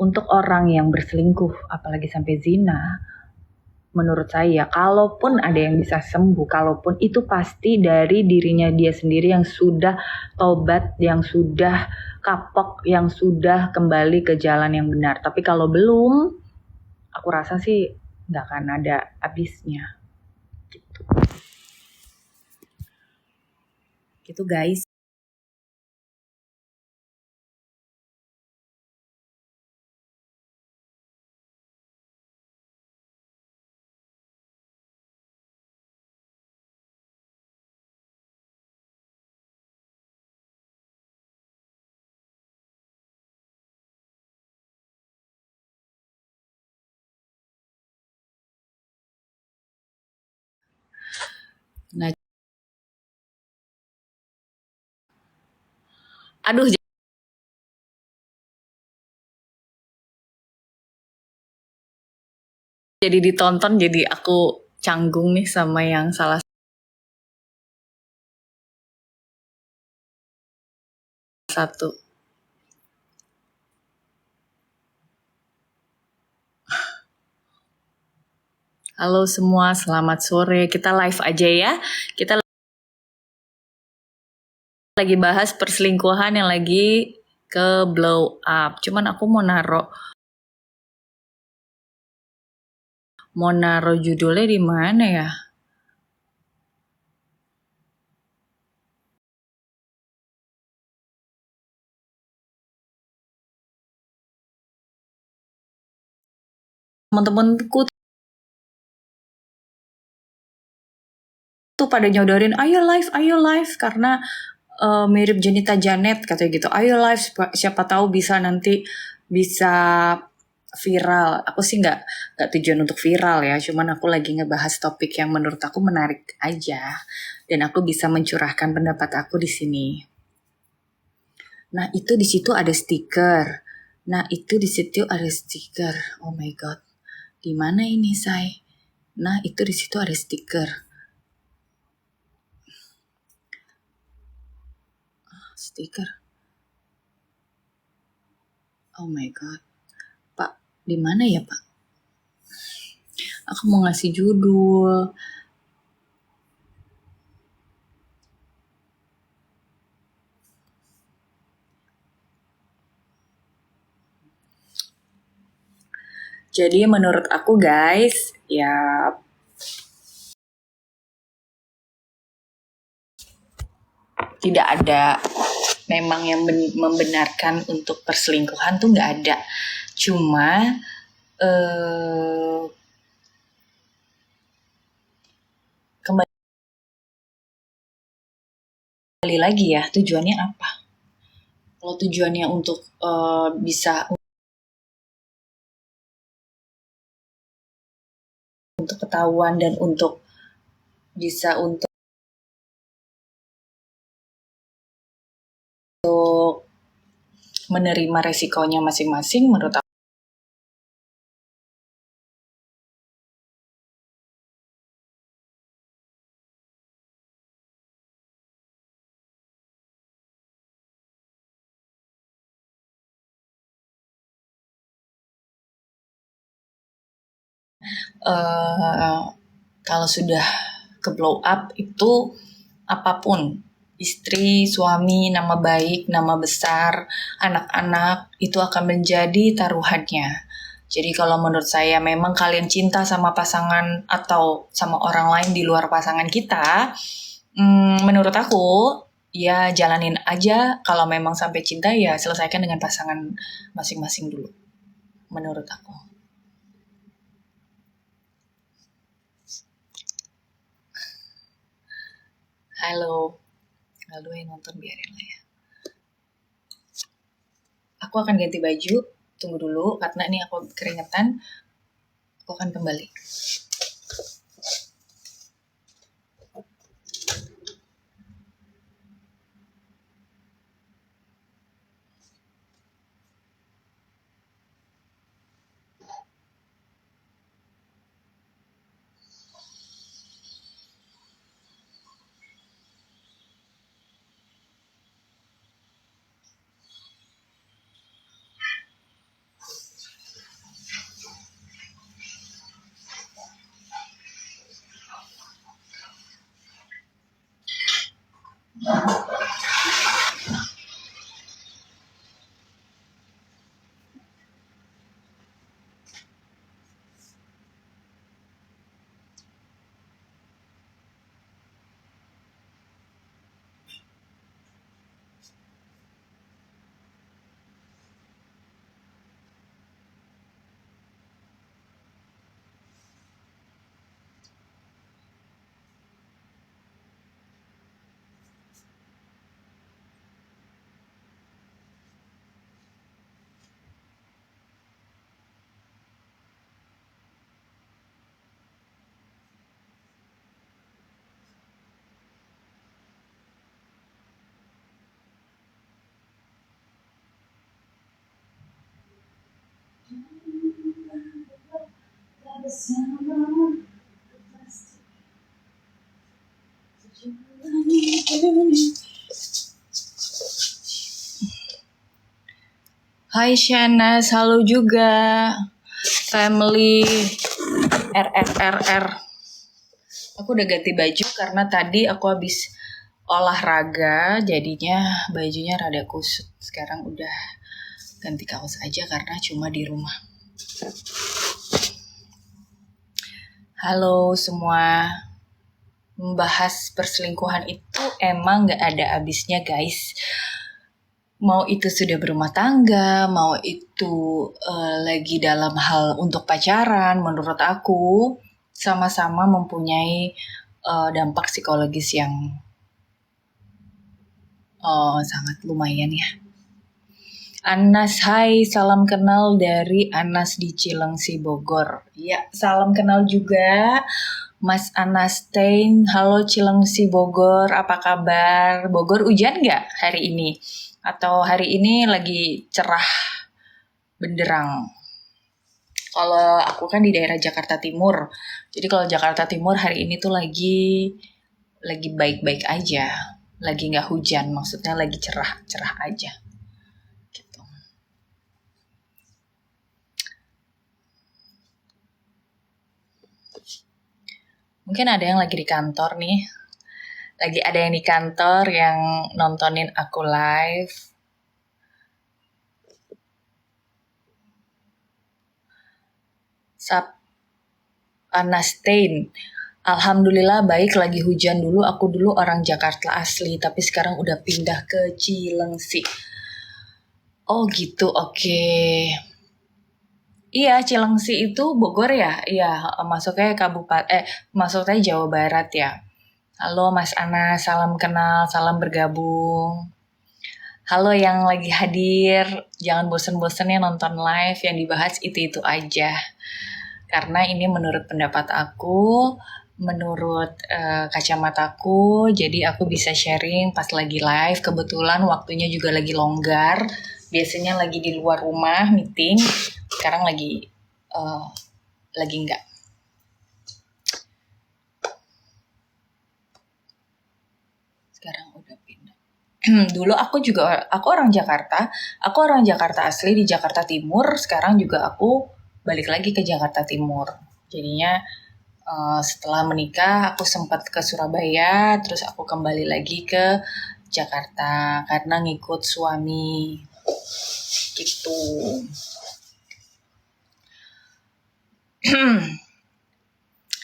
Speaker 1: untuk orang yang berselingkuh apalagi sampai zina, menurut saya kalaupun ada yang bisa sembuh, kalaupun itu pasti dari dirinya dia sendiri yang sudah tobat, yang sudah kapok, yang sudah kembali ke jalan yang benar. Tapi kalau belum, aku rasa sih nggak akan ada habisnya. Gitu. Gitu guys. Nah, aduh, jadi ditonton, jadi aku canggung nih sama yang salah satu. Halo semua, selamat sore. Kita live aja ya. Kita lagi bahas perselingkuhan yang lagi ke blow up. Cuman aku mau naro judulnya di mana ya? Teman-temanku tuh pada nyodorin ayo live karena mirip Jenita Janet katanya gitu. Ayo live siapa tahu bisa nanti bisa viral. Aku sih nggak tujuan untuk viral ya, cuman aku lagi ngebahas topik yang menurut aku menarik aja dan aku bisa mencurahkan pendapat aku di sini. Nah, itu di situ ada stiker. Oh my god. Di mana ini, Say? Nah, itu di situ ada stiker. Stiker. Oh my god. Pak, di mana ya, Pak? Aku mau ngasih judul. Jadi menurut aku guys, ya tidak ada memang yang membenarkan untuk perselingkuhan tuh nggak ada. Cuma kembali lagi ya, tujuannya apa? Kalau tujuannya untuk bisa untuk ketahuan dan untuk bisa untuk menerima resikonya masing-masing, menurut aku kalau sudah ke blow up itu apapun, istri, suami, nama baik, nama besar, anak-anak itu akan menjadi taruhannya. Jadi kalau menurut saya memang kalian cinta sama pasangan atau sama orang lain di luar pasangan kita, menurut aku ya jalanin aja. Kalau memang sampai cinta ya selesaikan dengan pasangan masing-masing dulu, menurut aku. Halo yang nonton biarin lah ya. Aku akan ganti baju, tunggu dulu karena ini aku keringetan. Aku akan kembali. Hai Shanas, halo juga family RRRR. Aku udah ganti baju karena tadi aku habis olahraga, jadinya bajunya rada kusut. Sekarang udah ganti kaos aja karena cuma di rumah. Halo semua. Membahas perselingkuhan itu emang gak ada habisnya guys. Mau itu sudah berumah tangga, mau itu lagi dalam hal untuk pacaran, menurut aku sama-sama mempunyai
Speaker 2: dampak psikologis yang sangat lumayan ya. Anas, hai, salam kenal dari Anas di Cilengsi, Bogor. Ya, salam kenal juga Mas Anas Stein. Halo Cilengsi, Bogor, apa kabar? Bogor hujan nggak hari ini? Atau hari ini lagi cerah benderang? Kalau aku kan di daerah Jakarta Timur. Jadi kalau Jakarta Timur hari ini tuh lagi baik-baik aja. Lagi nggak hujan, maksudnya lagi cerah aja. Gitu. Mungkin ada yang lagi di kantor nih. Lagi ada yang di kantor yang nontonin aku live. Anastein. Alhamdulillah baik, lagi hujan dulu. Aku dulu orang Jakarta asli, tapi sekarang udah pindah ke Cilengsi. Oh gitu, oke. Iya, Cilengsi itu Bogor ya? Iya, masuknya masuknya Jawa Barat ya. Halo Mas Ana, salam kenal, salam bergabung. Halo yang lagi hadir, jangan bosen-bosen ya nonton live, yang dibahas itu-itu aja. Karena ini menurut pendapat aku, menurut kacamataku, jadi aku bisa sharing pas lagi live. Kebetulan waktunya juga lagi longgar. Biasanya lagi di luar rumah meeting, sekarang lagi enggak. Sekarang udah pindah. Dulu aku orang Jakarta asli di Jakarta Timur. Sekarang juga aku balik lagi ke Jakarta Timur. Jadinya setelah menikah aku sempat ke Surabaya, terus aku kembali lagi ke Jakarta karena ngikut suami gitu.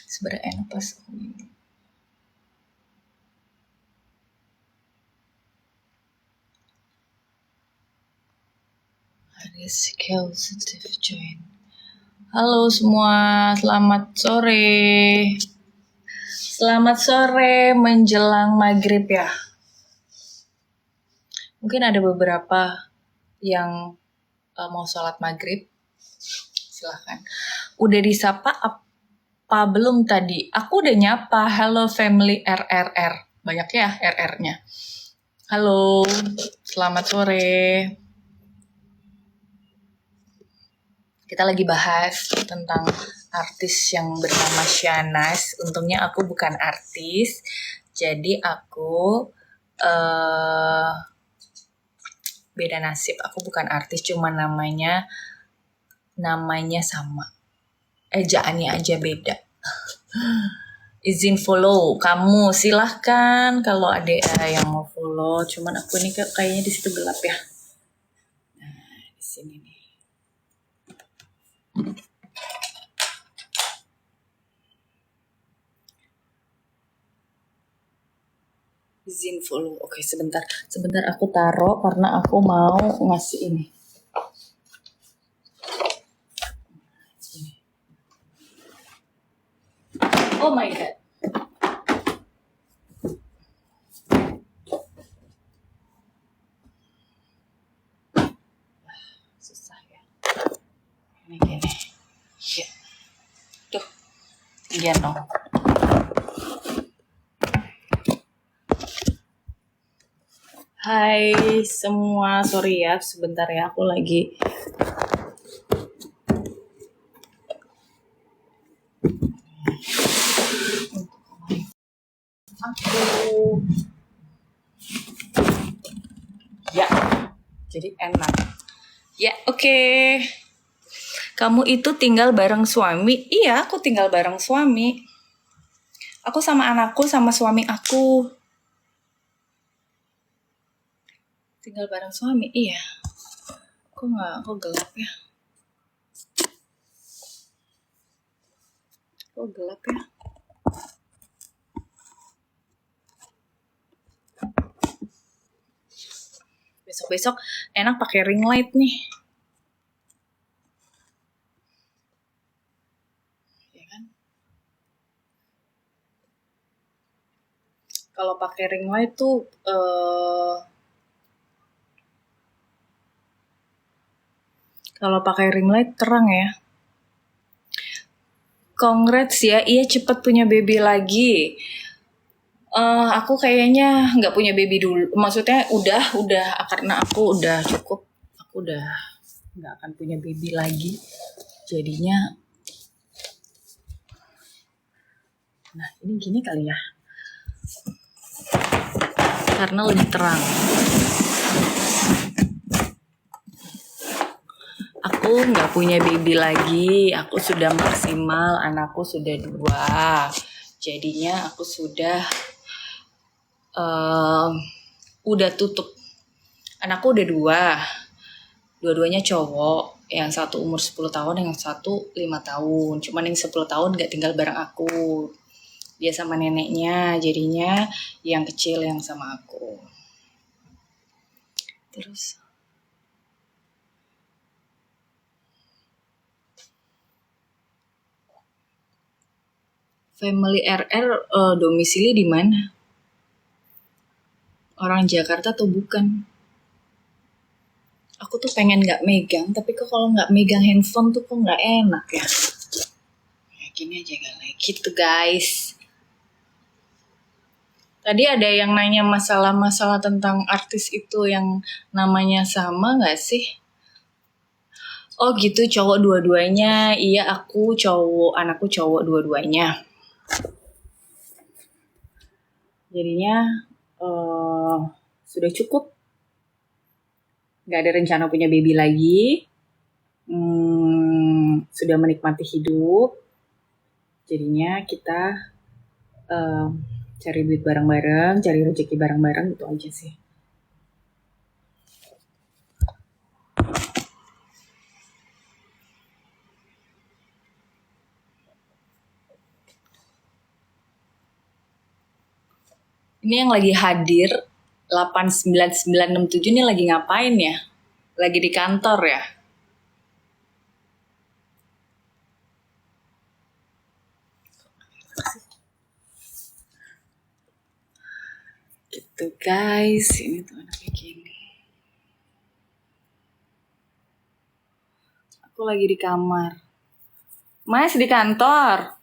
Speaker 2: Sebenarnya enak pas sensitive join. Halo semua, selamat sore. Selamat sore menjelang maghrib ya. Mungkin ada beberapa yang mau sholat maghrib. Silahkan. Udah disapa apa belum tadi? Aku udah nyapa. Halo family RRR. Banyak ya RR-nya. Halo, selamat sore. Kita lagi bahas tentang artis yang bernama Syahnaz. Untungnya aku bukan artis, jadi aku beda nasib. Aku bukan artis, cuma namanya sama. Ejaannya aja beda. Izin follow kamu, silahkan kalau ada yang mau follow. Cuman aku ini kayaknya di situ gelap ya. Nah, di sini nih. Izin follow. Oke, sebentar aku taruh karena aku mau ngasih ini. Oh my god. Susah ya. Ini gini. Ya. Tuh. Iya no. Hai semua, sorry ya, sebentar ya, aku lagi ya, jadi enak. Ya, oke. Kamu itu tinggal bareng suami? Iya, aku tinggal bareng suami. Aku sama anakku, sama suami aku. Tinggal bareng suami, iya. Kok gelap ya? Kok gelap ya? Besok-besok enak pakai ring light nih. Ya kan? Kalau pakai ring light tuh kalau pakai ring light terang ya. Congrats ya, iya cepet punya baby lagi. Aku kayaknya nggak punya baby dulu. Maksudnya udah karena aku udah cukup. Aku udah nggak akan punya baby lagi. Jadinya, nah ini gini kali ya. Karena lebih terang. Aku nggak punya baby lagi. Aku sudah maksimal. Anakku sudah 2. Jadinya aku udah tutup. Anakku udah 2. Dua-duanya cowok. Yang satu umur 10 tahun, yang satu 5 tahun. Cuman yang 10 tahun gak tinggal bareng aku. Dia sama neneknya, jadinya yang kecil yang sama aku. Terus Family RR domisili di mana? Orang Jakarta atau bukan? Aku tuh pengen nggak megang, tapi kok kalau nggak megang handphone tuh kok nggak enak ya. Ya gini aja kali. Gitu guys. Tadi ada yang nanya masalah-masalah tentang artis itu yang namanya sama nggak sih? Oh gitu, cowok dua-duanya. Iya, aku cowok, anakku cowok dua-duanya. Jadinya sudah cukup. Gak ada rencana punya baby lagi. Sudah menikmati hidup. Jadinya kita cari duit bareng-bareng, cari rezeki bareng-bareng, itu aja sih. Ini yang lagi hadir 89967 ini lagi ngapain ya? Lagi di kantor ya? Gitu guys, ini tuh anaknya gini. Aku lagi di kamar. Mas di kantor.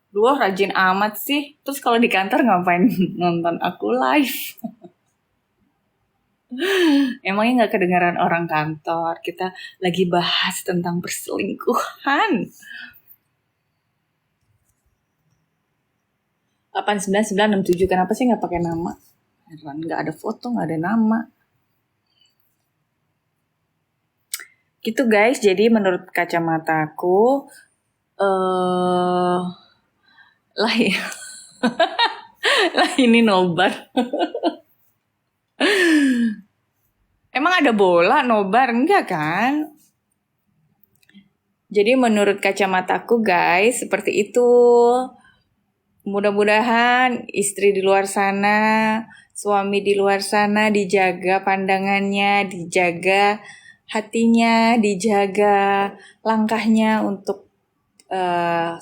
Speaker 2: Duh, rajin amat sih. Terus kalau di kantor ngapain nonton aku live? Emangnya gak kedengaran orang kantor? Kita lagi bahas tentang perselingkuhan. 89967, kenapa sih gak pakai nama? Heran, gak ada foto, gak ada nama. Gitu guys, jadi menurut kacamataku, lah ya. Lah ini nobar. Emang ada bola nobar? Enggak kan? Jadi menurut kacamataku guys, seperti itu. Mudah-mudahan istri di luar sana, suami di luar sana dijaga pandangannya, dijaga hatinya, dijaga langkahnya untuk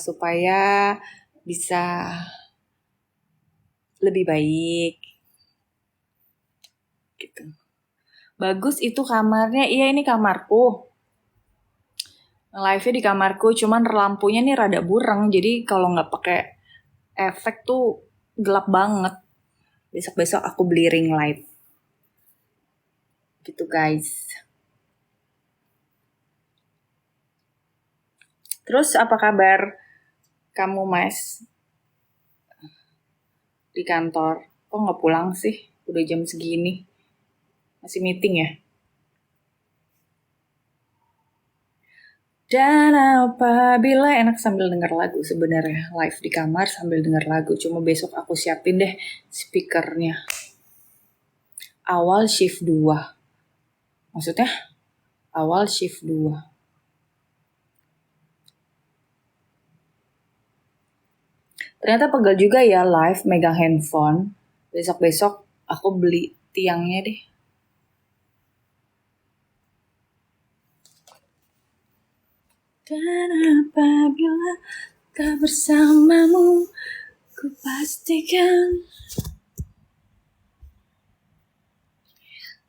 Speaker 2: supaya bisa lebih baik. Gitu. Bagus itu kamarnya. Iya, ini kamarku. Live-nya di kamarku, cuman lampunya nih rada bureng. Jadi kalau nggak pakai efek tuh gelap banget. Besok-besok aku beli ring light. Gitu guys. Terus apa kabar kamu Mas? Di kantor. Kok nggak pulang sih? Udah jam segini. Masih meeting ya? Dan apabila enak sambil denger lagu sebenarnya live di kamar sambil denger lagu. Cuma besok aku siapin deh speakernya. Awal shift 2. Maksudnya awal shift 2. Ternyata pegel juga ya live megang handphone. Besok-besok aku beli tiangnya deh. Dan apabila tak bersamamu, ku pastikan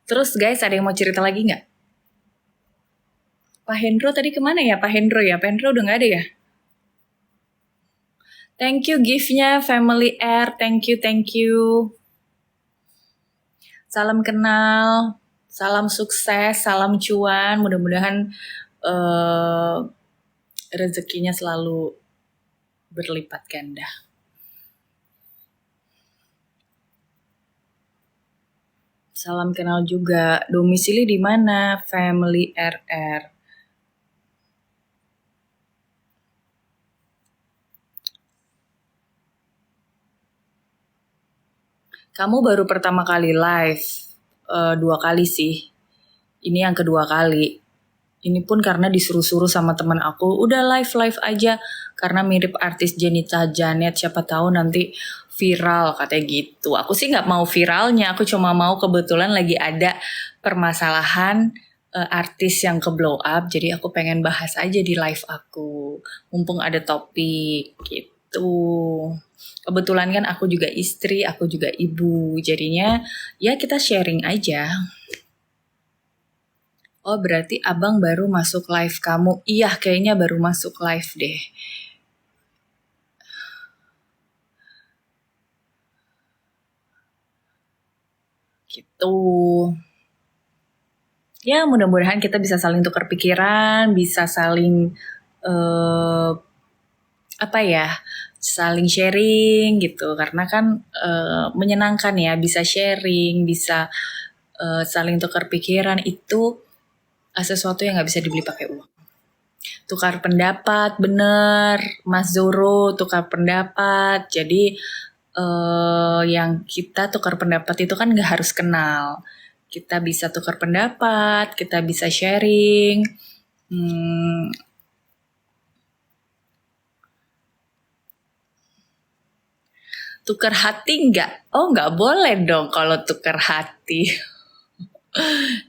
Speaker 2: Terus guys, ada yang mau cerita lagi nggak? Pak Hendro tadi kemana ya? Pak Hendro udah nggak ada ya? Thank you gift-nya Family Air, thank you. Salam kenal, salam sukses, salam cuan. Mudah-mudahan rezekinya selalu berlipat ganda. Salam kenal juga. Domisili di mana? Family RR. Kamu baru pertama kali live, 2 kali sih. Ini yang kedua kali. Ini pun karena disuruh-suruh sama teman aku, udah live aja. Karena mirip artis Jenita Janet, siapa tahu nanti viral katanya gitu. Aku sih nggak mau viralnya, aku cuma mau kebetulan lagi ada permasalahan artis yang ke blow up. Jadi aku pengen bahas aja di live aku. Mumpung ada topik gitu. Kebetulan kan aku juga istri, aku juga ibu. Jadinya ya kita sharing aja. Oh berarti abang baru masuk live kamu. Iya kayaknya baru masuk live deh. Gitu. Ya mudah-mudahan kita bisa saling tukar pikiran, bisa saling saling sharing gitu. Karena kan menyenangkan ya, bisa sharing, bisa saling tukar pikiran itu sesuatu yang nggak bisa dibeli pakai uang. Tukar pendapat, bener, Mas Zoro tukar pendapat. Jadi yang kita tukar pendapat itu kan nggak harus kenal. Kita bisa tukar pendapat, kita bisa sharing. Tukar hati nggak? Oh nggak boleh dong kalau tukar hati.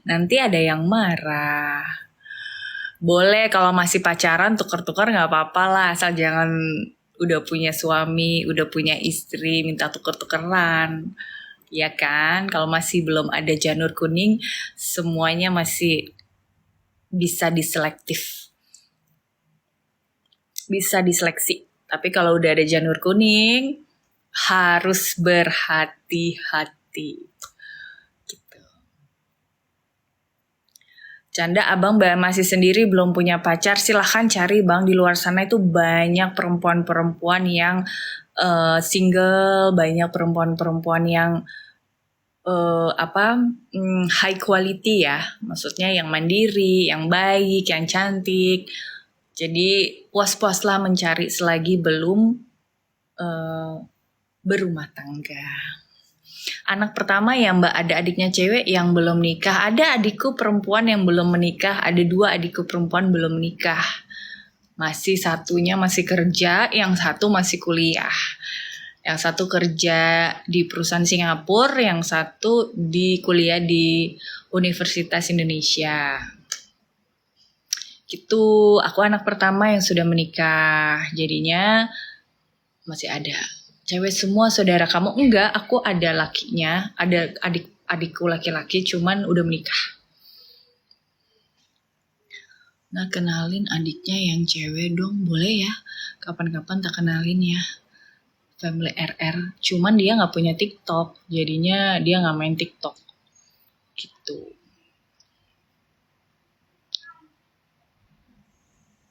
Speaker 2: Nanti ada yang marah. Boleh kalau masih pacaran tukar-tukar nggak apa-apa lah, asal jangan udah punya suami, udah punya istri minta tuker-tukeran. Ya kan? Kalau masih belum ada janur kuning, semuanya masih bisa diselektif. Bisa diseleksi. Tapi kalau udah ada janur kuning, harus berhati-hati. Gitu. Canda abang masih sendiri belum punya pacar, silahkan cari bang, di luar sana itu banyak perempuan-perempuan yang single, banyak perempuan-perempuan yang high quality ya, maksudnya yang mandiri, yang baik, yang cantik. Jadi puas-puaslah mencari selagi belum berumah tangga. Anak pertama ya mbak, ada adiknya cewek yang belum nikah, ada adikku perempuan yang belum menikah, ada 2 adikku perempuan belum nikah. Masih satunya masih kerja, yang satu masih kuliah. Yang satu kerja di perusahaan Singapura, yang satu di kuliah di Universitas Indonesia. Gitu, aku anak pertama yang sudah menikah, jadinya masih ada. Cewek semua saudara kamu? Enggak, aku ada lakinya, ada adikku laki-laki, cuman udah menikah. Nah kenalin adiknya yang cewek dong, boleh ya? Kapan-kapan tak kenalin ya. Family RR, cuman dia nggak punya TikTok, jadinya dia nggak main TikTok. Gitu.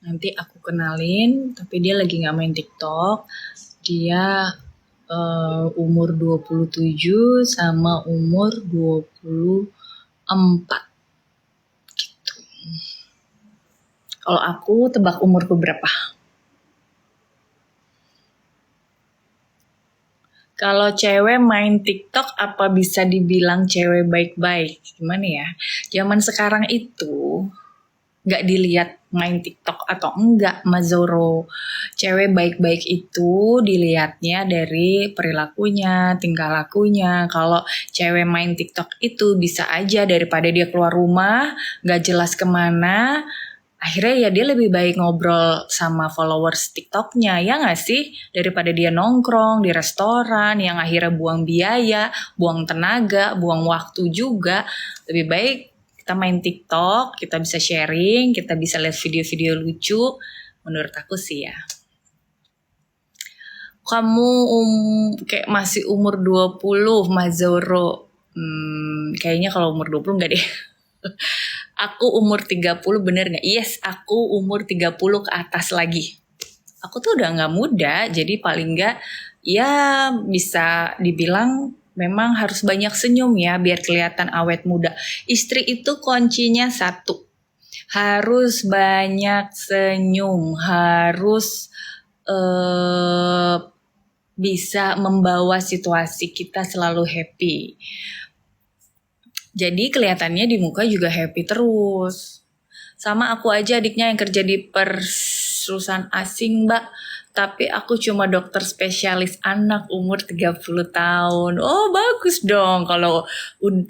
Speaker 2: Nanti aku kenalin, tapi dia lagi nggak main TikTok. Dia umur 27 sama umur 24 gitu. Kalau aku tebak umurku berapa? Kalau cewek main TikTok apa bisa dibilang cewek baik-baik? Gimana ya? Zaman sekarang itu nggak dilihat main TikTok atau enggak, Mas Zoro. Cewek baik-baik itu dilihatnya dari perilakunya, tingkah lakunya. Kalau cewek main TikTok itu bisa aja daripada dia keluar rumah, nggak jelas kemana, akhirnya ya dia lebih baik ngobrol sama followers TikToknya, ya nggak sih? Daripada dia nongkrong di restoran yang akhirnya buang biaya, buang tenaga, buang waktu juga. Lebih baik kita main TikTok, kita bisa sharing, kita bisa lihat video-video lucu. Menurut aku sih ya. Kamu kayak masih umur 20, Mas Zoro. Kayaknya kalau umur 20 enggak deh. Aku umur 30 bener gak? Yes, aku umur 30 ke atas lagi. Aku tuh udah gak muda, jadi paling gak ya bisa dibilang memang harus banyak senyum ya biar kelihatan awet muda. Istri itu kuncinya satu, harus banyak senyum, harus bisa membawa situasi kita selalu happy. Jadi kelihatannya di muka juga happy terus. Sama aku aja adiknya yang kerja di perusahaan asing, Mbak. Tapi aku cuma dokter spesialis anak umur 30 tahun. Oh, bagus dong kalau 30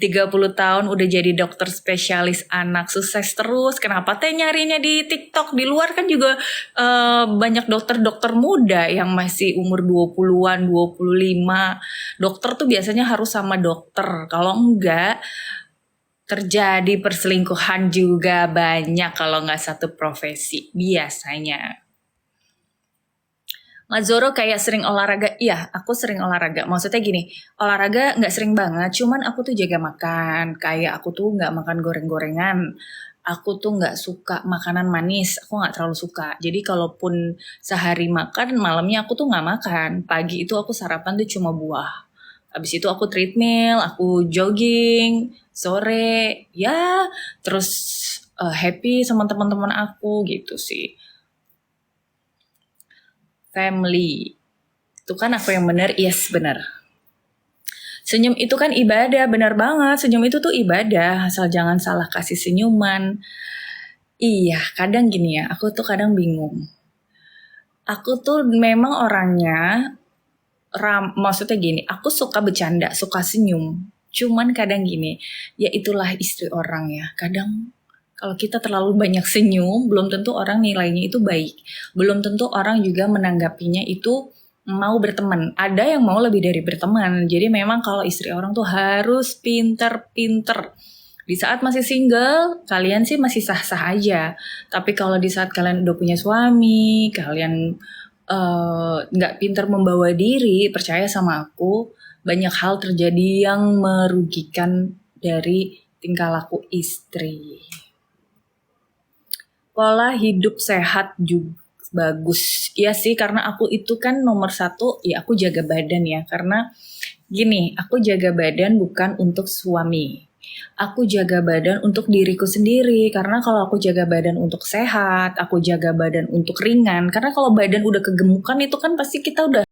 Speaker 2: tahun udah jadi dokter spesialis anak. Sukses terus. Kenapa teh nyarinya di TikTok? Di luar kan juga banyak dokter-dokter muda yang masih umur 20-an, 25. Dokter tuh biasanya harus sama dokter. Kalau enggak, terjadi perselingkuhan juga banyak kalau nggak satu profesi biasanya. Mas Zoro kayak sering olahraga. Iya, aku sering olahraga. Maksudnya gini, olahraga nggak sering banget, cuman aku tuh jaga makan. Kayak aku tuh nggak makan goreng-gorengan. Aku tuh nggak suka makanan manis, aku nggak terlalu suka. Jadi kalaupun sehari makan, malamnya aku tuh nggak makan. Pagi itu aku sarapan tuh cuma buah. Habis itu aku treadmill, aku jogging, sore, ya terus happy sama teman-teman aku gitu sih. Family, itu kan aku yang bener, yes bener. Senyum itu kan ibadah, benar banget. Senyum itu tuh ibadah, asal jangan salah kasih senyuman. Iya, kadang gini ya, aku tuh kadang bingung. Aku tuh memang orangnya, maksudnya gini, aku suka bercanda, suka senyum. Cuman kadang gini, ya itulah istri orang ya. Kadang kalau kita terlalu banyak senyum, belum tentu orang nilainya itu baik. Belum tentu orang juga menanggapinya itu mau berteman. Ada yang mau lebih dari berteman. Jadi memang kalau istri orang tuh harus pinter-pinter. Di saat masih single, kalian sih masih sah-sah aja. Tapi kalau di saat kalian udah punya suami, kalian nggak pinter membawa diri, percaya sama aku, banyak hal terjadi yang merugikan dari tingkah laku istri. Pola hidup sehat juga bagus. Iya sih, karena aku itu kan nomor satu, ya aku jaga badan ya. Karena gini, aku jaga badan bukan untuk suami. Aku jaga badan untuk diriku sendiri. Karena kalau aku jaga badan untuk sehat, aku jaga badan untuk ringan. Karena kalau badan udah kegemukan itu kan pasti kita udah